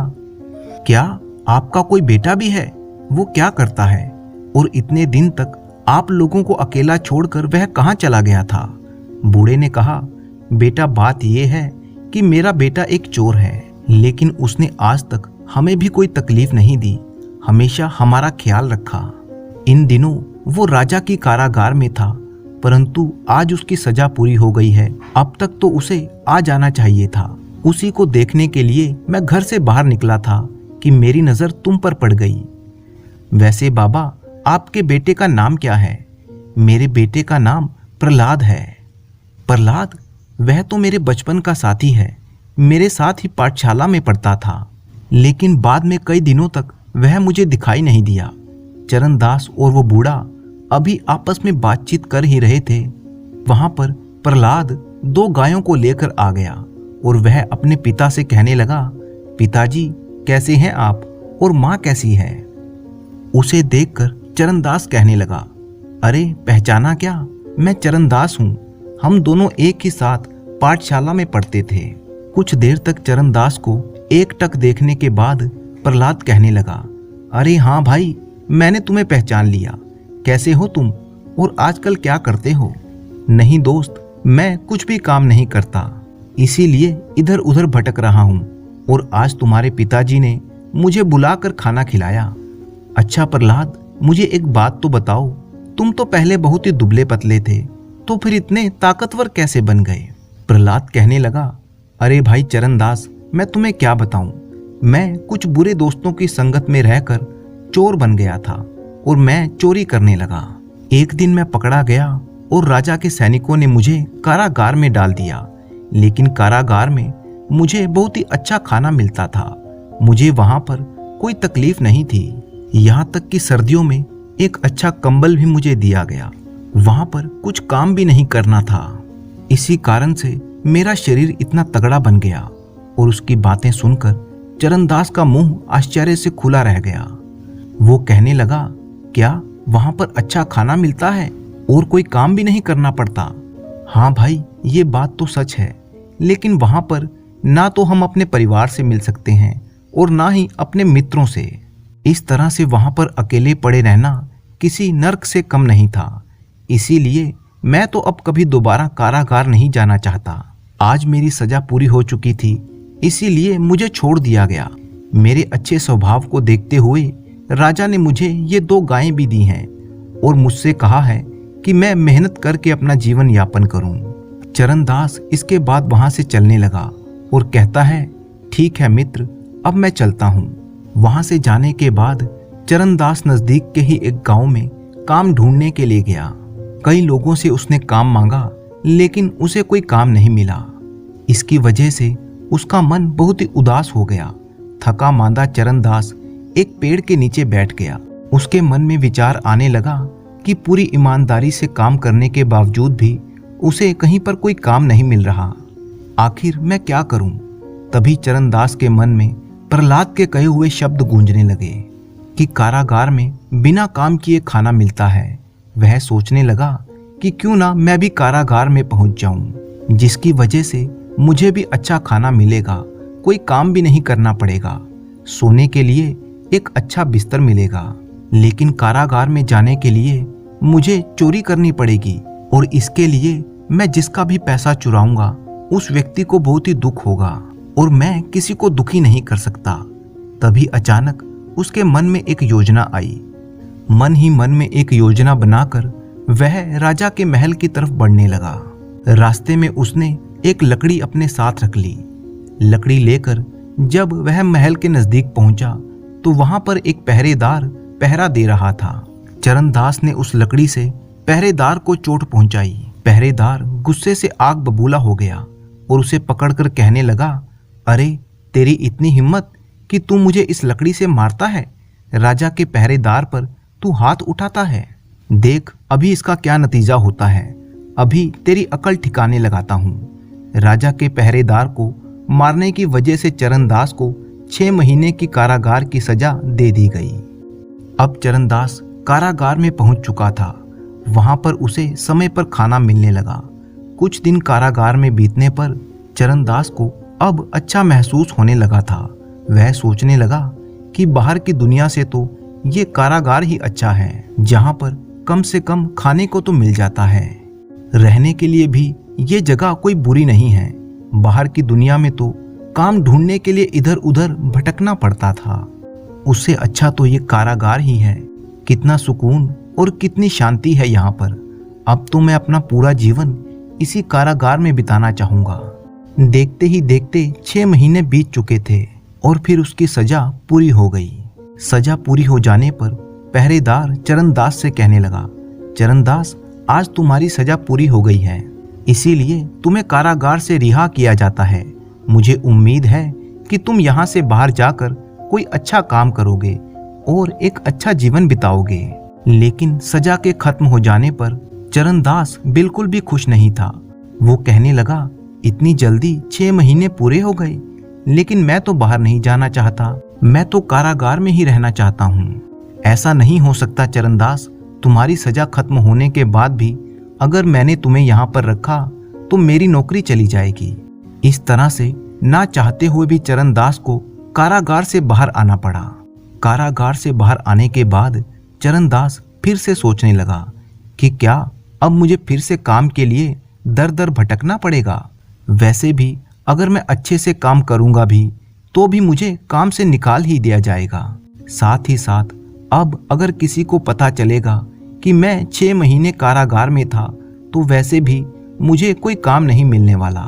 क्या आपका कोई बेटा भी है? वो क्या करता है? और इतने दिन तक आप लोगों को अकेला छोड़कर वह कहाँ चला गया था? बूढ़े ने कहा, बेटा बात यह है कि मेरा बेटा एक चोर है, लेकिन उसने आज तक हमें भी कोई तकलीफ नहीं दी, हमेशा हमारा ख्याल रखा। इन दिनों वो राजा की कारागार में था, परंतु आज उसकी सजा पूरी हो गई है। अब तक तो उसे आ जाना चाहिए था। उसी को देखने के लिए मैं घर से बाहर निकला था कि मेरी नजर तुम पर पड़ गई। वैसे बाबा, आपके बेटे का नाम क्या है? मेरे बेटे का नाम प्रहलाद है। प्रहलाद? वह तो मेरे बचपन का साथी है, मेरे साथ ही पाठशाला में पढ़ता था, लेकिन बाद में कई दिनों तक वह मुझे दिखाई नहीं दिया। चरणदास और वो बूढ़ा अभी आपस में बातचीत कर ही रहे थे। वहां पर प्रहलाद 2 गायों को लेकर आ गया और वह अपने पिता से कहने लगा, पिताजी कैसे हैं आप, और माँ कैसी है? उसे देखकर चरणदास कहने लगा, अरे पहचाना क्या? मैं चरणदास हूँ, हम दोनों एक ही साथ पाठशाला में पढ़ते थे। कुछ देर तक चरणदास को एकटक देखने के बाद प्रहलाद कहने लगा, अरे हाँ भाई, मैंने तुम्हें पहचान लिया। कैसे हो तुम, और आजकल क्या करते हो? नहीं दोस्त, मैं कुछ भी काम नहीं करता, इसीलिए इधर उधर भटक रहा हूँ, और आज तुम्हारे पिताजी ने मुझे बुलाकर खाना खिलाया। अच्छा प्रहलाद, मुझे एक बात तो बताओ, तुम तो पहले बहुत ही दुबले पतले थे, तो फिर इतने ताकतवर कैसे बन गए? प्रहलाद कहने लगा, अरे भाई चरणदास, मैं तुम्हें क्या बताऊं, मैं कुछ बुरे दोस्तों की संगत में रहकर चोर बन गया था और मैं चोरी करने लगा। एक दिन मैं पकड़ा गया और राजा के सैनिकों ने मुझे कारागार में डाल दिया, लेकिन कारागार में मुझे बहुत ही अच्छा खाना मिलता था, मुझे वहां पर कोई तकलीफ नहीं थी, यहाँ तक कि सर्दियों में एक अच्छा कंबल भी मुझे दिया गया। वहां पर कुछ काम भी नहीं करना था, इसी कारण से मेरा शरीर इतना तगड़ा बन गया। और उसकी बातें सुनकर चरणदास का मुंह आश्चर्य से खुला रह गया। वो कहने लगा, क्या वहां पर अच्छा खाना मिलता है और कोई काम भी नहीं करना पड़ता? हाँ भाई, ये बात तो सच है, लेकिन वहां पर ना तो हम अपने परिवार से मिल सकते हैं और ना ही अपने मित्रों से। इस तरह से वहां पर अकेले पड़े रहना किसी नर्क से कम नहीं था। इसीलिए मैं तो अब कभी दोबारा कारागार नहीं जाना चाहता। आज मेरी सजा पूरी हो चुकी थी, इसीलिए मुझे छोड़ दिया गया। मेरे अच्छे स्वभाव को देखते हुए राजा ने मुझे ये 2 गायें भी दी हैं और मुझसे कहा है कि मैं मेहनत करके अपना जीवन यापन करूं। चरणदास इसके बाद वहां से चलने लगा और कहता है, ठीक है मित्र, अब मैं चलता हूं। वहां से जाने के बाद चरणदास नजदीक के ही एक गांव में काम ढूंढने के लिए गया। कई लोगों से उसने काम मांगा, लेकिन उसे कोई काम नहीं मिला। इसकी वजह से उसका मन बहुत ही उदास हो गया। थका मांदा चरणदास एक पेड़ के नीचे बैठ गया। उसके मन में विचार आने लगा कि पूरी ईमानदारी से काम करने के बावजूद भी उसे कहीं पर कोई काम नहीं मिल रहा। आखिर मैं क्या करूं? तभी चरणदास के मन में प्रहलाद के कहे हुए शब्द गूंजने लगे कि कारागार में बिना काम किए खाना मिलता है। वह सोचने लगा कि क्यों ना मैं भी कारागार में पहुंच जाऊं, जिसकी वजह से मुझे भी अच्छा खाना मिलेगा, कोई काम भी नहीं करना पड़ेगा, सोने के लिए एक अच्छा बिस्तर मिलेगा। लेकिन कारागार में जाने के लिए मुझे चोरी करनी पड़ेगी और इसके लिए मैं जिसका भी पैसा चुराऊंगा उस व्यक्ति को बहुत ही दुख होगा और मैं किसी को दुखी नहीं कर सकता। तभी अचानक उसके मन में एक योजना आई। मन ही मन में एक योजना बनाकर वह राजा के महल की तरफ बढ़ने लगा। रास्ते में उसने एक लकड़ी अपने साथ रख ली। लकड़ी लेकर जब वह महल के नजदीक पहुंचा तो वहां पर एक पहरेदार पहरा दे रहा था। चरणदास ने उस लकड़ी से पहरेदार को चोट पहुंचाई। पहरेदार गुस्से से आग बबूला हो गया और उसे पकड़कर कहने लगा, अरे तेरी इतनी हिम्मत कि तू मुझे इस लकड़ी से मारता है? राजा के पहरेदार पर तू हाथ उठाता है? देख अभी इसका क्या नतीजा होता है, अभी तेरी अकल ठिकाने लगाता हूँ। राजा के पहरेदार को मारने की वजह से चरणदास को 6 महीने की कारागार की सजा दे दी गई। अब चरणदास कारागार में पहुंच चुका था। वहां पर उसे समय पर खाना मिलने लगा। कुछ दिन कारागार में बीतने पर चरणदास को अब अच्छा महसूस होने लगा था। वह सोचने लगा कि बाहर की दुनिया से तो ये कारागार ही अच्छा है, जहां पर कम से कम खाने को तो मिल जाता है। रहने के लिए भी ये जगह कोई बुरी नहीं है। बाहर की दुनिया में तो काम ढूंढने के लिए इधर उधर भटकना पड़ता था। उससे अच्छा तो ये कारागार ही है। कितना सुकून और कितनी शांति है यहाँ पर। अब तो मैं अपना पूरा जीवन इसी कारागार में बिताना चाहूंगा। देखते ही देखते 6 महीने बीत चुके थे और फिर उसकी सजा पूरी हो गई। सजा पूरी हो जाने पर पहरेदार चरणदास से कहने लगा, चरणदास आज तुम्हारी सजा पूरी हो गई है, इसीलिए तुम्हें कारागार से रिहा किया जाता है। मुझे उम्मीद है कि तुम यहाँ से बाहर जाकर कोई अच्छा काम करोगे और एक अच्छा जीवन बिताओगे। लेकिन सजा के खत्म हो जाने पर चरणदास बिल्कुल भी खुश नहीं था। वो कहने लगा, इतनी जल्दी 6 महीने पूरे हो गए, लेकिन मैं तो बाहर नहीं जाना चाहता। मैं तो कारागार में ही रहना चाहता हूँ। ऐसा नहीं हो सकता चरणदास। तुम्हारी सजा खत्म होने के बाद भी अगर मैंने तुम्हें यहाँ पर रखा तो मेरी नौकरी चली जाएगी। इस तरह से ना चाहते हुए भी चरणदास को कारागार से बाहर आना पड़ा। कारागार से बाहर आने के बाद चरणदास फिर से सोचने लगा कि क्या अब मुझे फिर से काम के लिए दर दर भटकना पड़ेगा। वैसे भी अगर मैं अच्छे से काम करूंगा भी तो भी मुझे काम से निकाल ही दिया जाएगा। साथ ही साथ अब अगर किसी को पता चलेगा कि मैं 6 महीने कारागार में था तो वैसे भी मुझे कोई काम नहीं मिलने वाला।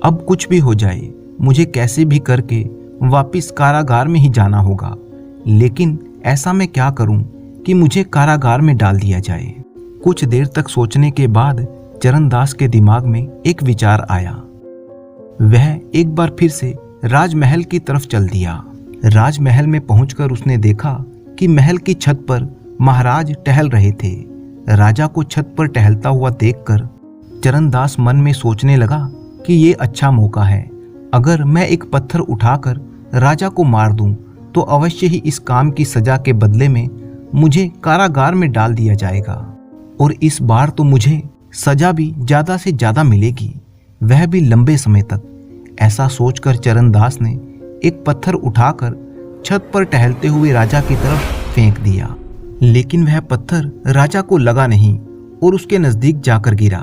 अब कुछ भी हो जाए, मुझे कैसे भी करके वापस कारागार में ही जाना होगा। लेकिन ऐसा मैं क्या करूं कि मुझे कारागार में डाल दिया जाए। कुछ देर तक सोचने के बाद चरणदास के दिमाग में एक विचार आया। वह एक बार फिर से राजमहल की तरफ चल दिया। राजमहल में पहुंचकर उसने देखा कि महल की छत पर महाराज टहल रहे थे। राजा को छत पर टहलता हुआ देखकर चरणदास मन में सोचने लगा कि ये अच्छा मौका है। अगर मैं एक पत्थर उठाकर राजा को मार दूं तो अवश्य ही इस काम की सजा के बदले में मुझे कारागार में डाल दिया जाएगा और इस बार तो मुझे सजा भी ज्यादा से ज्यादा मिलेगी, वह भी लंबे समय तक। ऐसा सोचकर चरणदास ने एक पत्थर उठाकर छत पर टहलते हुए राजा की तरफ फेंक दिया। लेकिन वह पत्थर राजा को लगा नहीं और उसके नजदीक जाकर गिरा।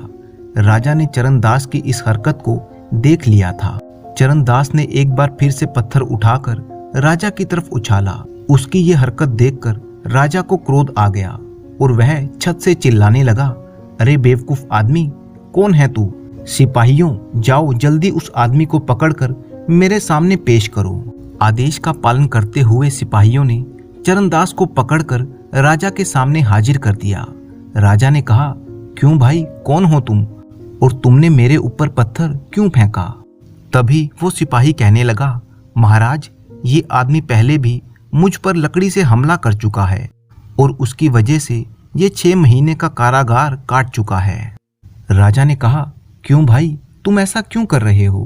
राजा ने चरणदास की इस हरकत को देख लिया था। चरणदास ने एक बार फिर से पत्थर उठाकर राजा की तरफ उछाला। उसकी ये हरकत देखकर राजा को क्रोध आ गया और वह छत से चिल्लाने लगा, अरे बेवकूफ आदमी, कौन है तू? सिपाहियों, जाओ जल्दी उस आदमी को पकड़कर मेरे सामने पेश करो। आदेश का पालन करते हुए सिपाहियों ने चरणदास को पकड़कर राजा के सामने हाजिर कर दिया। राजा ने कहा, क्यों भाई, कौन हो तुम और तुमने मेरे ऊपर पत्थर क्यों फेंका? तभी वो सिपाही कहने लगा, महाराज, ये आदमी पहले भी मुझ पर लकड़ी से हमला कर चुका है और उसकी वजह से ये 6 महीने का कारागार काट चुका है। राजा ने कहा, क्यों भाई, तुम ऐसा क्यों कर रहे हो?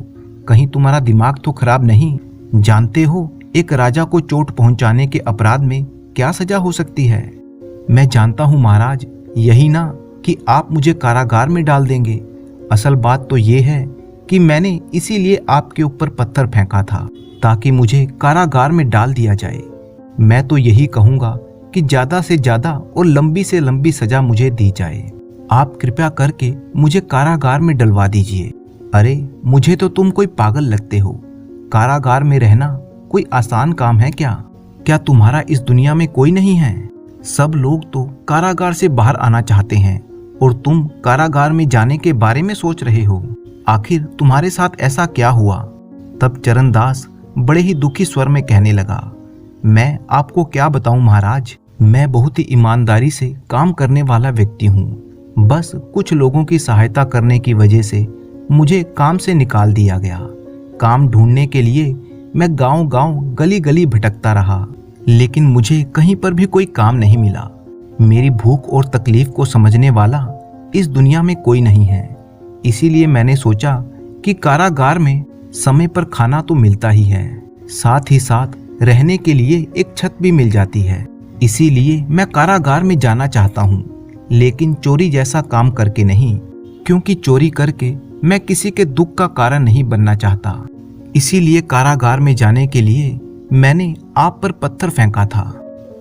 कहीं तुम्हारा दिमाग तो खराब नहीं? जानते हो एक राजा को चोट पहुंचाने के अपराध में क्या सजा हो सकती है? मैं जानता हूं महाराज, यही ना कि आप मुझे कारागार में डाल देंगे। असल बात तो ये है कि मैंने इसीलिए आपके ऊपर पत्थर फेंका था ताकि मुझे कारागार में डाल दिया जाए। मैं तो यही कहूंगा कि ज्यादा से ज्यादा और लंबी से लंबी सजा मुझे दी जाए। आप कृपया करके मुझे कारागार में डलवा दीजिए। अरे मुझे तो तुम कोई पागल लगते हो। कारागार में रहना कोई आसान काम है क्या? क्या तुम्हारा इस दुनिया में कोई नहीं है? सब लोग तो कारागार से बाहर आना चाहते हैं और तुम कारागार में जाने के बारे में सोच रहे हो। आखिर तुम्हारे साथ ऐसा क्या हुआ? तब चरणदास बड़े ही दुखी स्वर में कहने लगा, मैं आपको क्या बताऊं महाराज, मैं बहुत ही ईमानदारी से काम करने वाला व्यक्ति हूँ। बस कुछ लोगों की सहायता करने की वजह से मुझे काम से निकाल दिया गया। काम ढूंढने के लिए मैं गांव-गांव, गली-गली भटकता रहा, लेकिन मुझे कहीं पर भी कोई काम नहीं मिला। मेरी भूख और तकलीफ को समझने वाला इस दुनिया में कोई नहीं है। इसीलिए मैंने सोचा कि कारागार में समय पर खाना तो मिलता ही है, साथ ही साथ रहने के लिए एक छत भी मिल जाती है। इसीलिए मैं कारागार में जाना चाहता हूँ, लेकिन चोरी जैसा काम करके नहीं, क्योंकि चोरी करके मैं किसी के दुख का कारण नहीं बनना चाहता। इसीलिए कारागार में जाने के लिए मैंने आप पर पत्थर फेंका था।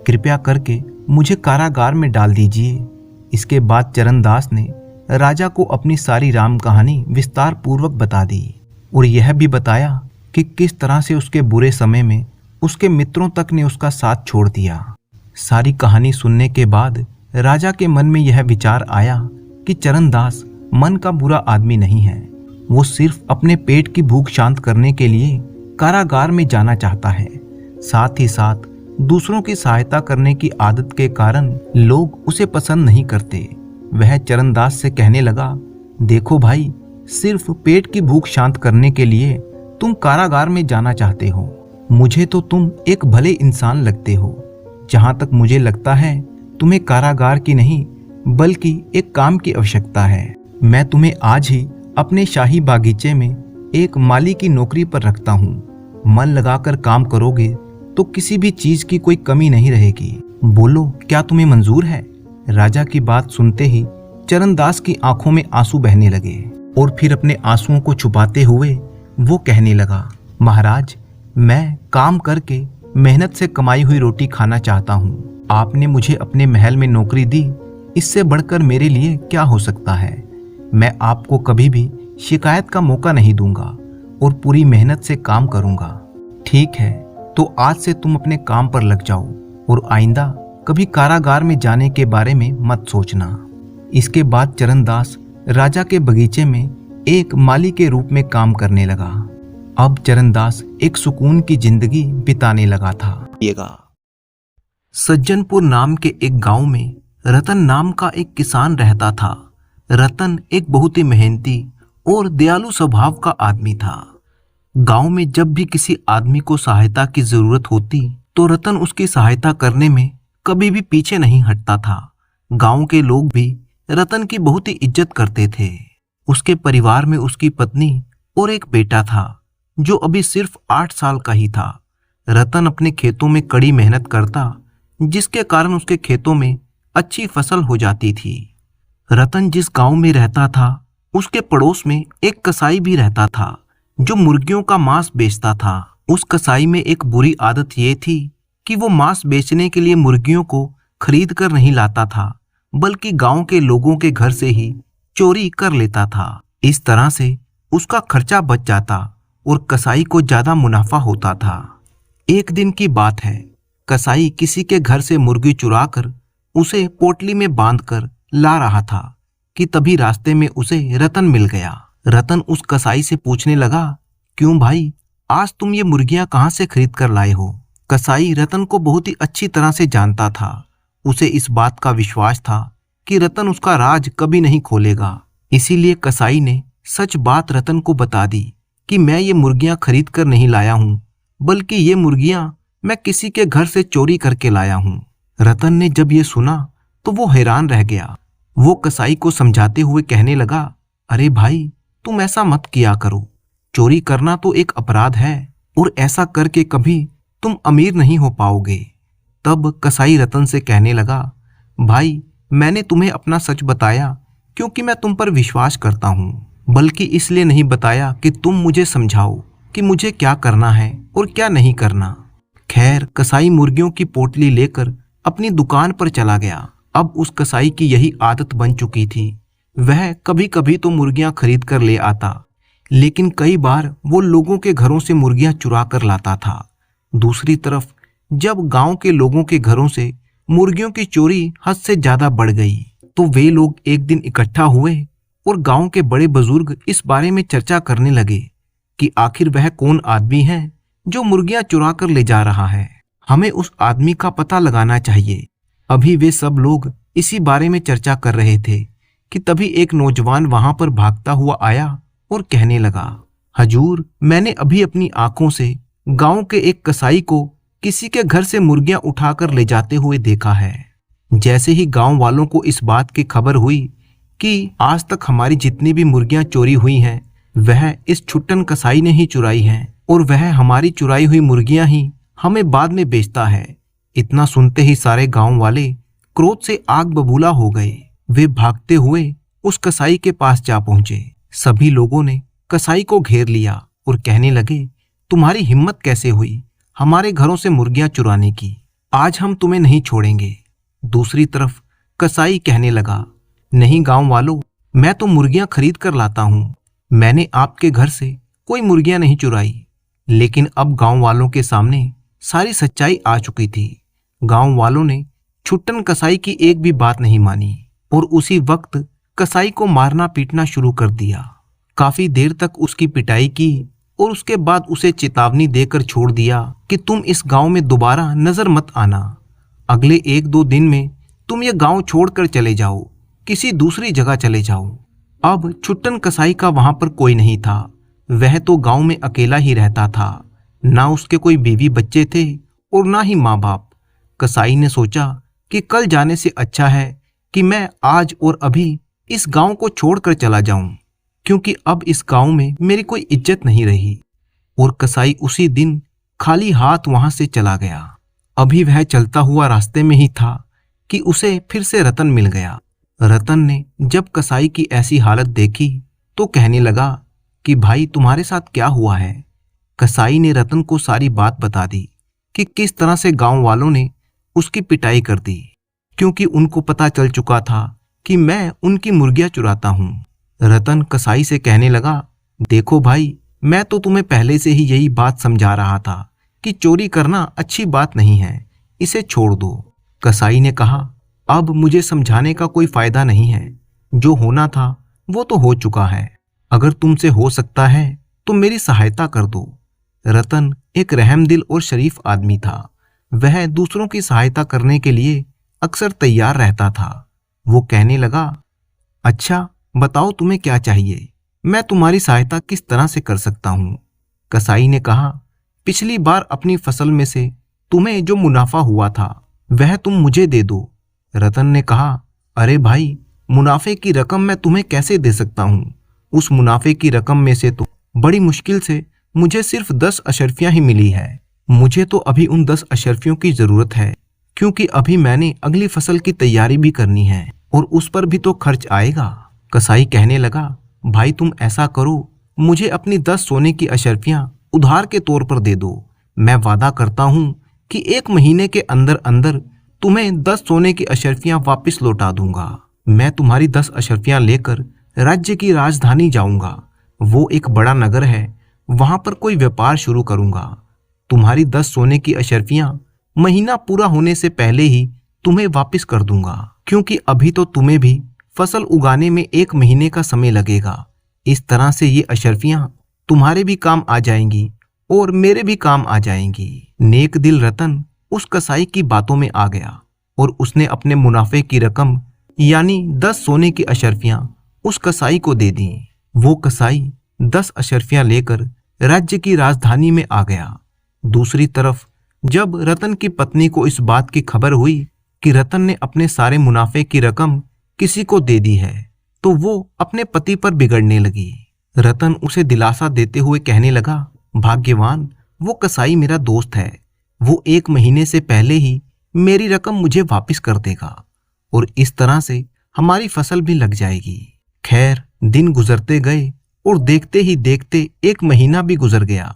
कृपया करके मुझे कारागार में डाल दीजिए। इसके बाद चरणदास ने राजा को अपनी सारी राम कहानी विस्तार पूर्वक बता दी और यह भी बताया कि किस तरह से उसके बुरे समय में उसके मित्रों तक ने उसका साथ छोड़ दिया। सारी कहानी सुनने के बाद राजा के मन में यह विचार आया कि चरणदास मन का बुरा आदमी नहीं है, वो सिर्फ अपने पेट की भूख शांत करने के लिए कारागार में जाना चाहता है। साथ ही साथ दूसरों की सहायता करने की आदत के कारण लोग उसे पसंद नहीं करते। वह चरणदास से कहने लगा, देखो भाई, सिर्फ पेट की भूख शांत करने के लिए तुम कारागार में जाना चाहते हो। मुझे तो तुम एक भले इंसान लगते हो। जहां तक मुझे लगता है तुम्हें कारागार की नहीं बल्कि एक काम की आवश्यकता है। मैं तुम्हें आज ही अपने शाही बागीचे में एक माली की नौकरी पर रखता हूँ। मन लगाकर काम करोगे तो किसी भी चीज की कोई कमी नहीं रहेगी। बोलो, क्या तुम्हें मंजूर है? राजा की बात सुनते ही चरणदास की आंखों में आंसू बहने लगे और फिर अपने आंसुओं को छुपाते हुए वो कहने लगा, महाराज, मैं काम करके मेहनत से कमाई हुई रोटी खाना चाहता हूँ। आपने मुझे अपने महल में नौकरी दी, इससे बढ़कर मेरे लिए क्या हो सकता है। मैं आपको कभी भी शिकायत का मौका नहीं दूंगा और पूरी मेहनत से काम करूंगा। ठीक है, तो आज से तुम अपने काम पर लग जाओ और आइंदा कभी कारागार में जाने के बारे में मत सोचना। इसके बाद चरणदास राजा के बगीचे में एक माली के रूप में काम करने लगा। अब चरणदास एक सुकून की जिंदगी बिताने लगा था। सज्जनपुर नाम के एक गांव में रतन नाम का एक किसान रहता था। रतन एक बहुत ही मेहनती और दयालु स्वभाव का आदमी था। गांव में जब भी किसी आदमी को सहायता की जरूरत होती तो रतन उसकी सहायता करने में कभी भी पीछे नहीं हटता था। गांव के लोग भी रतन की बहुत ही इज्जत करते थे। उसके परिवार में उसकी पत्नी और एक बेटा था जो अभी सिर्फ 8 साल का ही था। रतन अपने खेतों में कड़ी मेहनत करता, जिसके कारण उसके खेतों में अच्छी फसल हो जाती थी। रतन जिस गांव में रहता था उसके पड़ोस में एक कसाई भी रहता था जो मुर्गियों का मांस बेचता था। उस कसाई में एक बुरी आदत ये थी कि वो मांस बेचने के लिए मुर्गियों को खरीद कर नहीं लाता था, बल्कि गांव के लोगों के घर से ही चोरी कर लेता था। इस तरह से उसका खर्चा बच जाता और कसाई को ज्यादा मुनाफा होता था। एक दिन की बात है, कसाई किसी के घर से मुर्गी चुराकर उसे पोटली में बांधकर ला रहा था कि तभी रास्ते में उसे रतन मिल गया। रतन उस कसाई से पूछने लगा, क्यों भाई, आज तुम ये मुर्गियां कहाँ से खरीद कर लाए हो? कसाई रतन को बहुत ही अच्छी तरह से जानता था। उसे इस बात का विश्वास था कि रतन उसका राज कभी नहीं खोलेगा। इसीलिए कसाई ने सच बात रतन को बता दी कि मैं ये मुर्गियां खरीद कर नहीं लाया हूँ, बल्कि ये मुर्गियां मैं किसी के घर से चोरी करके लाया हूँ। रतन ने जब ये सुना तो वो हैरान रह गया। वो कसाई को समझाते हुए कहने लगा, अरे भाई, तुम ऐसा मत किया करो। चोरी करना तो एक अपराध है और ऐसा करके कभी तुम अमीर नहीं हो पाओगे। तब कसाई रतन से कहने लगा, भाई, मैंने तुम्हें अपना सच बताया क्योंकि मैं तुम पर विश्वास करता हूँ, बल्कि इसलिए नहीं बताया कि तुम मुझे समझाओ कि मुझे क्या करना है और क्या नहीं करना। खैर, कसाई मुर्गियों की पोटली लेकर अपनी दुकान पर चला गया। अब उस कसाई की यही आदत बन चुकी थी। वह कभी कभी तो मुर्गियां खरीद कर ले आता, लेकिन कई बार वो लोगों के घरों से मुर्गियां चुरा कर लाता था। दूसरी तरफ जब गांव के लोगों के घरों से मुर्गियों की चोरी हद से ज्यादा बढ़ गई तो वे लोग एक दिन इकट्ठा हुए और गांव के बड़े बुजुर्ग इस बारे में चर्चा करने लगे कि आखिर वह कौन आदमी है जो मुर्गियां चुरा कर ले जा रहा है। हमें उस आदमी का पता लगाना चाहिए। अभी वे सब लोग इसी बारे में चर्चा कर रहे थे कि तभी एक नौजवान वहां पर भागता हुआ आया और कहने लगा, हजूर, मैंने अभी अपनी आंखों से गांव के एक कसाई को किसी के घर से मुर्गियां उठाकर ले जाते हुए देखा है। जैसे ही गांव वालों को इस बात की खबर हुई कि आज तक हमारी जितनी भी मुर्गियां चोरी हुई हैं वह इस छुट्टन कसाई ने ही चुराई हैं और वह हमारी चुराई हुई मुर्गियां ही हमें बाद में बेचता है, इतना सुनते ही सारे गांव वाले क्रोध से आग बबूला हो गए। वे भागते हुए उस कसाई के पास जा पहुंचे। सभी लोगों ने कसाई को घेर लिया और कहने लगे, तुम्हारी हिम्मत कैसे हुई हमारे घरों से मुर्गियां चुराने की? आज हम तुम्हें नहीं छोड़ेंगे। दूसरी तरफ कसाई कहने लगा, नहीं गांव वालों, मैं तो मुर्गियां खरीद कर लाता हूं, मैंने आपके घर से कोई मुर्गियां नहीं चुराई। लेकिन अब गांव वालों के सामने सारी सच्चाई आ चुकी थी। गांव वालों ने छुट्टन कसाई की एक भी बात नहीं मानी और उसी वक्त कसाई को मारना पीटना शुरू कर दिया। काफी देर तक उसकी पिटाई की और उसके बाद उसे चेतावनी देकर छोड़ दिया कि तुम इस गांव में दोबारा नजर मत आना। अगले 1-2 दिन में तुम ये गांव छोड़कर चले जाओ, किसी दूसरी जगह चले जाओ। अब छुट्टन कसाई का वहां पर कोई नहीं था। वह तो गांव में अकेला ही रहता था। ना उसके कोई बीवी बच्चे थे और ना ही माँ बाप। कसाई ने सोचा कि कल जाने से अच्छा है कि मैं आज और अभी इस गांव को छोड़कर चला जाऊं, क्योंकि अब इस गांव में मेरी कोई इज्जत नहीं रही। और कसाई उसी दिन खाली हाथ वहां से चला गया। अभी वह चलता हुआ रास्ते में ही था कि उसे फिर से रतन मिल गया। रतन ने जब कसाई की ऐसी हालत देखी तो कहने लगा कि भाई तुम्हारे साथ क्या हुआ है? कसाई ने रतन को सारी बात बता दी कि किस तरह से गांव वालों ने उसकी पिटाई कर दी, क्योंकि उनको पता चल चुका था कि मैं उनकी मुर्गियां चुराता हूं। रतन कसाई से कहने लगा, देखो भाई, मैं तो तुम्हें पहले से ही यही बात समझा रहा था कि चोरी करना अच्छी बात नहीं है, इसे छोड़ दो। कसाई ने कहा, अब मुझे समझाने का कोई फायदा नहीं है, जो होना था वो तो हो चुका है। अगर तुमसे हो सकता है तो मेरी सहायता कर दो। रतन एक रहमदिल और शरीफ आदमी था। वह दूसरों की सहायता करने के लिए अक्सर तैयार रहता था। वो कहने लगा, अच्छा बताओ तुम्हें क्या चाहिए, मैं तुम्हारी सहायता किस तरह से कर सकता हूँ? कसाई ने कहा, पिछली बार अपनी फसल में से तुम्हें जो मुनाफा हुआ था वह तुम मुझे दे दो। रतन ने कहा, अरे भाई, मुनाफे की रकम मैं तुम्हें कैसे दे सकता हूँ? उस मुनाफे की रकम में से तो बड़ी मुश्किल से मुझे सिर्फ 10 अशर्फियां ही मिली है। मुझे तो अभी उन 10 अशर्फियों की जरूरत है, क्योंकि अभी मैंने अगली फसल की तैयारी भी करनी है और उस पर भी तो खर्च आएगा। कसाई कहने लगा, भाई तुम ऐसा करो, मुझे अपनी 10 सोने की अशर्फियां उधार के तौर पर दे दो। मैं वादा करता हूँ कि 1 महीने के अंदर अंदर तुम्हें 10 सोने की अशर्फियां वापस लौटा दूंगा। मैं तुम्हारी 10 अशर्फियां लेकर राज्य की राजधानी जाऊंगा। वो एक बड़ा नगर है, वहां पर कोई व्यापार शुरू करूंगा। तुम्हारी 10 सोने की अशर्फियां महीना पूरा होने से पहले ही तुम्हें वापस कर दूंगा, क्योंकि अभी तो तुम्हें भी फसल उगाने में 1 महीने का समय लगेगा। इस तरह से ये अशर्फियां तुम्हारे भी काम आ जाएंगी और मेरे भी काम आ जाएंगी। नेक दिल रतन उस कसाई की बातों में आ गया और उसने अपने मुनाफे की रकम यानी 10 सोने की अशर्फियां उस कसाई को दे दी। वो कसाई 10 अशर्फियां लेकर राज्य की राजधानी में आ गया। दूसरी तरफ जब रतन की पत्नी को इस बात की खबर हुई कि रतन ने अपने सारे मुनाफे की रकम किसी को दे दी है, तो वो अपने पति पर बिगड़ने लगी। रतन उसे दिलासा देते हुए कहने लगा, भाग्यवान, वो कसाई मेरा दोस्त है, वो 1 महीने से पहले ही मेरी रकम मुझे वापस कर देगा और इस तरह से हमारी फसल भी लग जाएगी। खैर, दिन गुजरते गए और देखते ही देखते 1 महीना भी गुजर गया,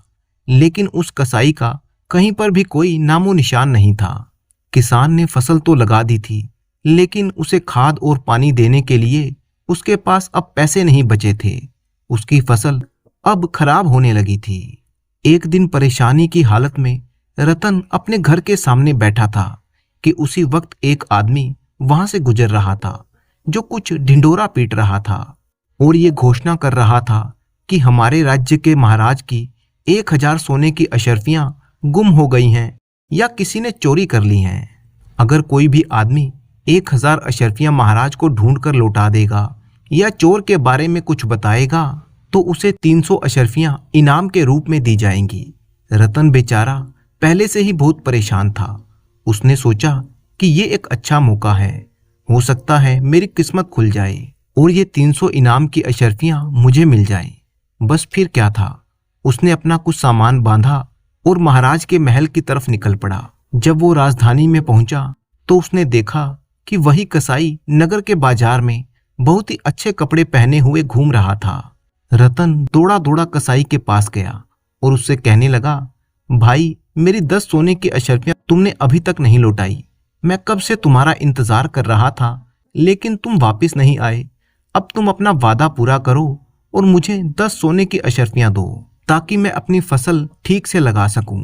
लेकिन उस कसाई का कहीं पर भी कोई नामो निशान नहीं था। किसान ने फसल तो लगा दी थी, लेकिन उसे खाद और पानी देने के लिए उसके पास अब पैसे नहीं बचे थे। उसकी फसल अब खराब होने लगी थी। एक दिन परेशानी की हालत में रतन अपने घर के सामने बैठा था कि उसी वक्त एक आदमी वहां से गुजर रहा था, जो कुछ ढिंढोरा पीट रहा था और ये घोषणा कर रहा था कि हमारे राज्य के महाराज की 1000 सोने की अशर्फियां गुम हो गई हैं या किसी ने चोरी कर ली हैं। अगर कोई भी आदमी 1000 अशर्फियां महाराज को ढूंढ कर लौटा देगा या चोर के बारे में कुछ बताएगा तो उसे 300 अशर्फियां इनाम के रूप में दी जाएंगी। रतन बेचारा पहले से ही बहुत परेशान था। उसने सोचा कि ये एक अच्छा मौका है, हो सकता है मेरी किस्मत खुल जाए और ये 300 इनाम की अशर्फियां मुझे मिल जाए। बस फिर क्या था, उसने अपना कुछ सामान बांधा और महाराज के महल की तरफ निकल पड़ा। जब वो राजधानी में पहुंचा तो उसने देखा कि वही कसाई नगर के बाजार में बहुत ही अच्छे कपड़े पहने हुए घूम रहा था। रतन दौड़ा दौड़ा कसाई के पास गया और उससे कहने लगा, भाई मेरी 10 सोने की अशर्फियां तुमने अभी तक नहीं लौटाई। मैं कब से तुम्हारा इंतजार कर रहा था, लेकिन तुम वापस नहीं आए। अब तुम अपना वादा पूरा करो और मुझे 10 सोने की अशर्फियां दो, ताकि मैं अपनी फसल ठीक से लगा सकूं।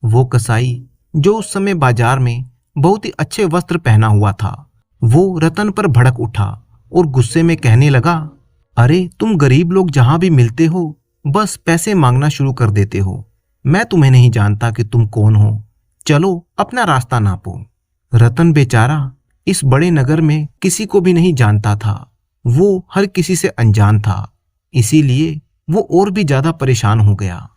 वो कसाई, जो उस समय बाजार में बहुत ही अच्छे वस्त्र पहना हुआ था, वो रतन पर भड़क उठा और गुस्से में कहने लगा, अरे तुम गरीब लोग जहां भी मिलते हो बस पैसे मांगना शुरू कर देते हो। मैं तुम्हें नहीं जानता कि तुम कौन हो, चलो अपना रास्ता नापो। रतन बेचारा इस बड़े नगर में किसी को भी नहीं जानता था, वो हर किसी से अनजान था, इसीलिए वो और भी ज्यादा परेशान हो गया।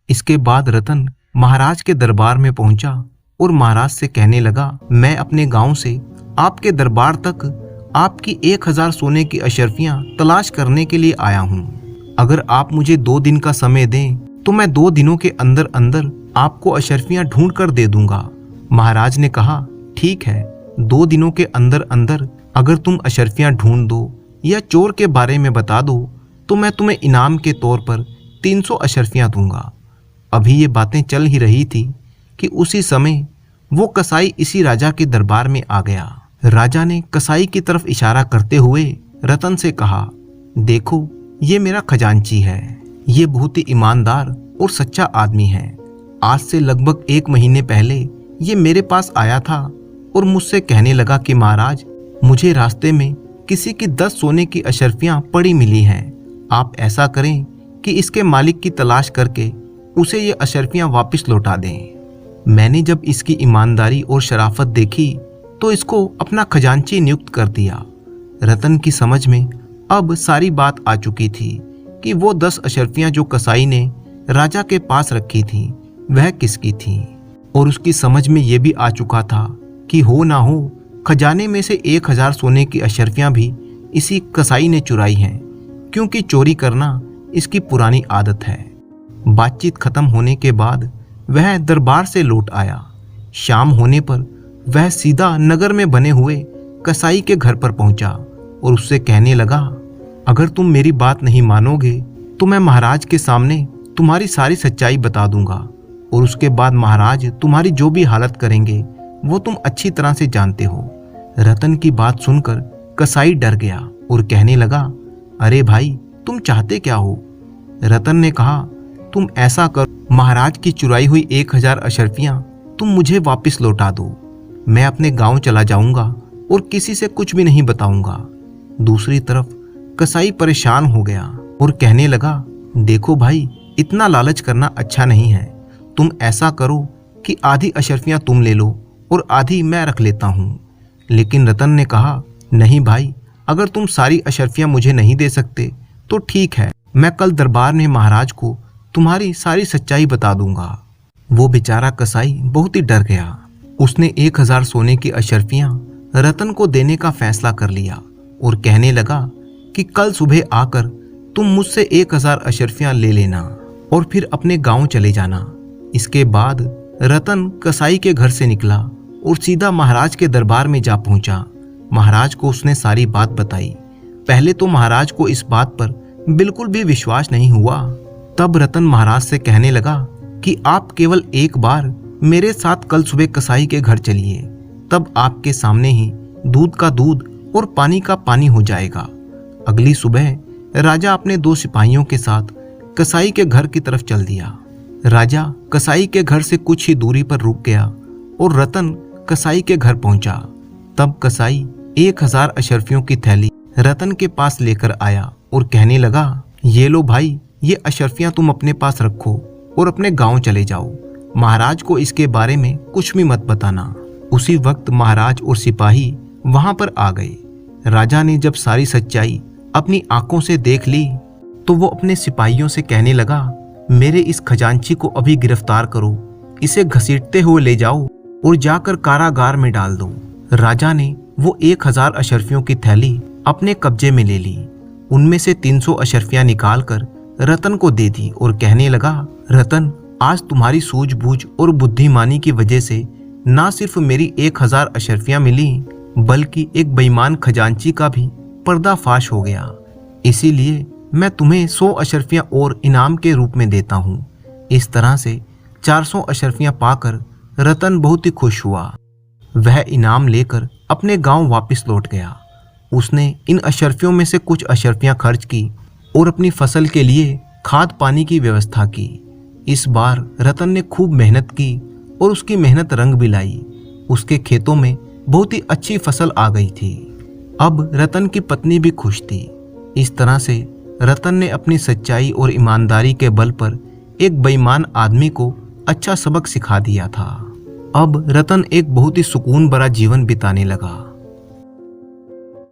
इसके बाद रतन महाराज के दरबार में पहुंचा और महाराज से कहने लगा, मैं अपने गांव से आपके दरबार तक आपकी 1000 सोने की अशर्फियां तलाश करने के लिए आया हूं। अगर आप मुझे 2 दिन का समय दें तो मैं 2 दिनों के अंदर अंदर आपको अशर्फियां ढूंढ कर दे दूंगा। महाराज ने कहा, ठीक है, 2 दिनों के अंदर अंदर अगर तुम अशर्फियां ढूंढ दो या चोर के बारे में बता दो तो मैं तुम्हें इनाम के तौर पर 300 अशर्फियां दूंगा। अभी ये बातें चल ही रही थी कि उसी समय वो कसाई इसी राजा के दरबार में आ गया। राजा ने कसाई की तरफ इशारा करते हुए रतन से कहा, देखो ये मेरा खजांची है, ये बहुत ही ईमानदार और सच्चा आदमी है। आज से लगभग 1 महीने पहले ये मेरे पास आया था और मुझसे कहने लगा कि महाराज, मुझे रास्ते में किसी की 10 सोने की अशर्फियां पड़ी मिली हैं। आप ऐसा करें कि इसके मालिक की तलाश करके उसे ये अशर्फियां वापस लौटा दें। मैंने जब इसकी ईमानदारी और शराफत देखी तो इसको अपना खजांची नियुक्त कर दिया। रतन की समझ में अब सारी बात आ चुकी थी कि वो 10 अशर्फियां जो कसाई ने राजा के पास रखी थी वह किसकी थी, और उसकी समझ में ये भी आ चुका था कि हो ना हो खजाने में से 1000 सोने की अशर्फियां भी इसी कसाई ने चुराई हैं, क्योंकि चोरी करना इसकी पुरानी आदत है। बातचीत खत्म होने के बाद वह दरबार से लौट आया। शाम होने पर वह सीधा नगर में बने हुए कसाई के घर पर पहुंचा और उससे कहने लगा, अगर तुम मेरी बात नहीं मानोगे तो मैं महाराज के सामने तुम्हारी सारी सच्चाई बता दूंगा, और उसके बाद महाराज तुम्हारी जो भी हालत करेंगे वो तुम अच्छी तरह से जानते हो। रतन की बात सुनकर कसाई डर गया और कहने लगा, अरे भाई तुम चाहते क्या हो? रतन ने कहा, तुम ऐसा करो, महाराज की चुराई हुई 1000 अशर्फियां तुम मुझे वापस लौटा दो। मैं अपने गांव चला जाऊंगा और किसी से कुछ भी नहीं बताऊंगा। दूसरी तरफ कसाई परेशान हो गया और कहने लगा, देखो भाई, इतना लालच करना अच्छा नहीं है। तुम ऐसा करो कि आधी अशर्फियां तुम ले लो और आधी मैं रख लेता हूँ। लेकिन रतन ने कहा, नहीं भाई, अगर तुम सारी अशर्फियां मुझे नहीं दे सकते तो ठीक है, मैं कल दरबार में महाराज को तुम्हारी सारी सच्चाई बता दूंगा। वो बेचारा कसाई बहुत ही डर गया। उसने 1000 सोने की अशर्फियां रतन को देने का फैसला कर लिया और कहने लगा कि कल सुबह आकर तुम मुझसे 1000 अशर्फियां ले लेना और फिर अपने गांव चले जाना। इसके बाद रतन कसाई के घर से निकला और सीधा महाराज के दरबार में जा पहुंचा। महाराज को उसने सारी बात बताई। पहले तो महाराज को इस बात पर बिल्कुल भी विश्वास नहीं हुआ। तब रतन महाराज से कहने लगा कि आप केवल एक बार मेरे साथ कल सुबह कसाई के घर चलिए, तब आपके सामने ही दूध का दूध और पानी का पानी हो जाएगा। अगली सुबह राजा अपने 2 सिपाहियों के साथ कसाई के घर की तरफ चल दिया। राजा कसाई के घर से कुछ ही दूरी पर रुक गया और रतन कसाई के घर पहुंचा। तब कसाई 1000 अशर्फियों की थैली रतन के पास लेकर आया और कहने लगा, ये लो भाई, ये अशर्फियां तुम अपने पास रखो और अपने गांव चले जाओ। महाराज को इसके बारे में कुछ भी मत बताना। उसी वक्त महाराज और सिपाही वहां पर आ गए। राजा ने जब सारी सच्चाई अपनी आंखों से देख ली तो वो अपने सिपाहियों से कहने लगा, मेरे इस खजांची को अभी गिरफ्तार करो, इसे घसीटते हुए ले जाओ और जाकर कारागार में डाल दो। राजा ने वो 1000 अशर्फियों की थैली अपने कब्जे में ले ली। उनमें से 300 अशर्फियां निकालकर रतन को दे दी और कहने लगा, रतन, आज तुम्हारी सूझबूझ और बुद्धिमानी की वजह से ना सिर्फ मेरी 1000 अशर्फियां मिली, बल्कि एक बेईमान खजांची का भी पर्दाफाश हो गया। इसीलिए मैं तुम्हें 100 अशर्फियां और इनाम के रूप में देता हूँ। इस तरह से 400 अशर्फियां पाकर रतन बहुत ही खुश हुआ। वह इनाम लेकर अपने गांव वापस लौट गया। उसने इन अशर्फियों में से कुछ अशर्फियां खर्च की और अपनी फसल के लिए खाद पानी की व्यवस्था की। इस बार रतन ने खूब मेहनत की और उसकी मेहनत रंग भी लाई। उसके खेतों में बहुत ही अच्छी फसल आ गई थी। अब रतन की पत्नी भी खुश थी। इस तरह से रतन ने अपनी सच्चाई और ईमानदारी के बल पर एक बेईमान आदमी को अच्छा सबक सिखा दिया था। अब रतन एक बहुत ही सुकून भरा जीवन बिताने लगा।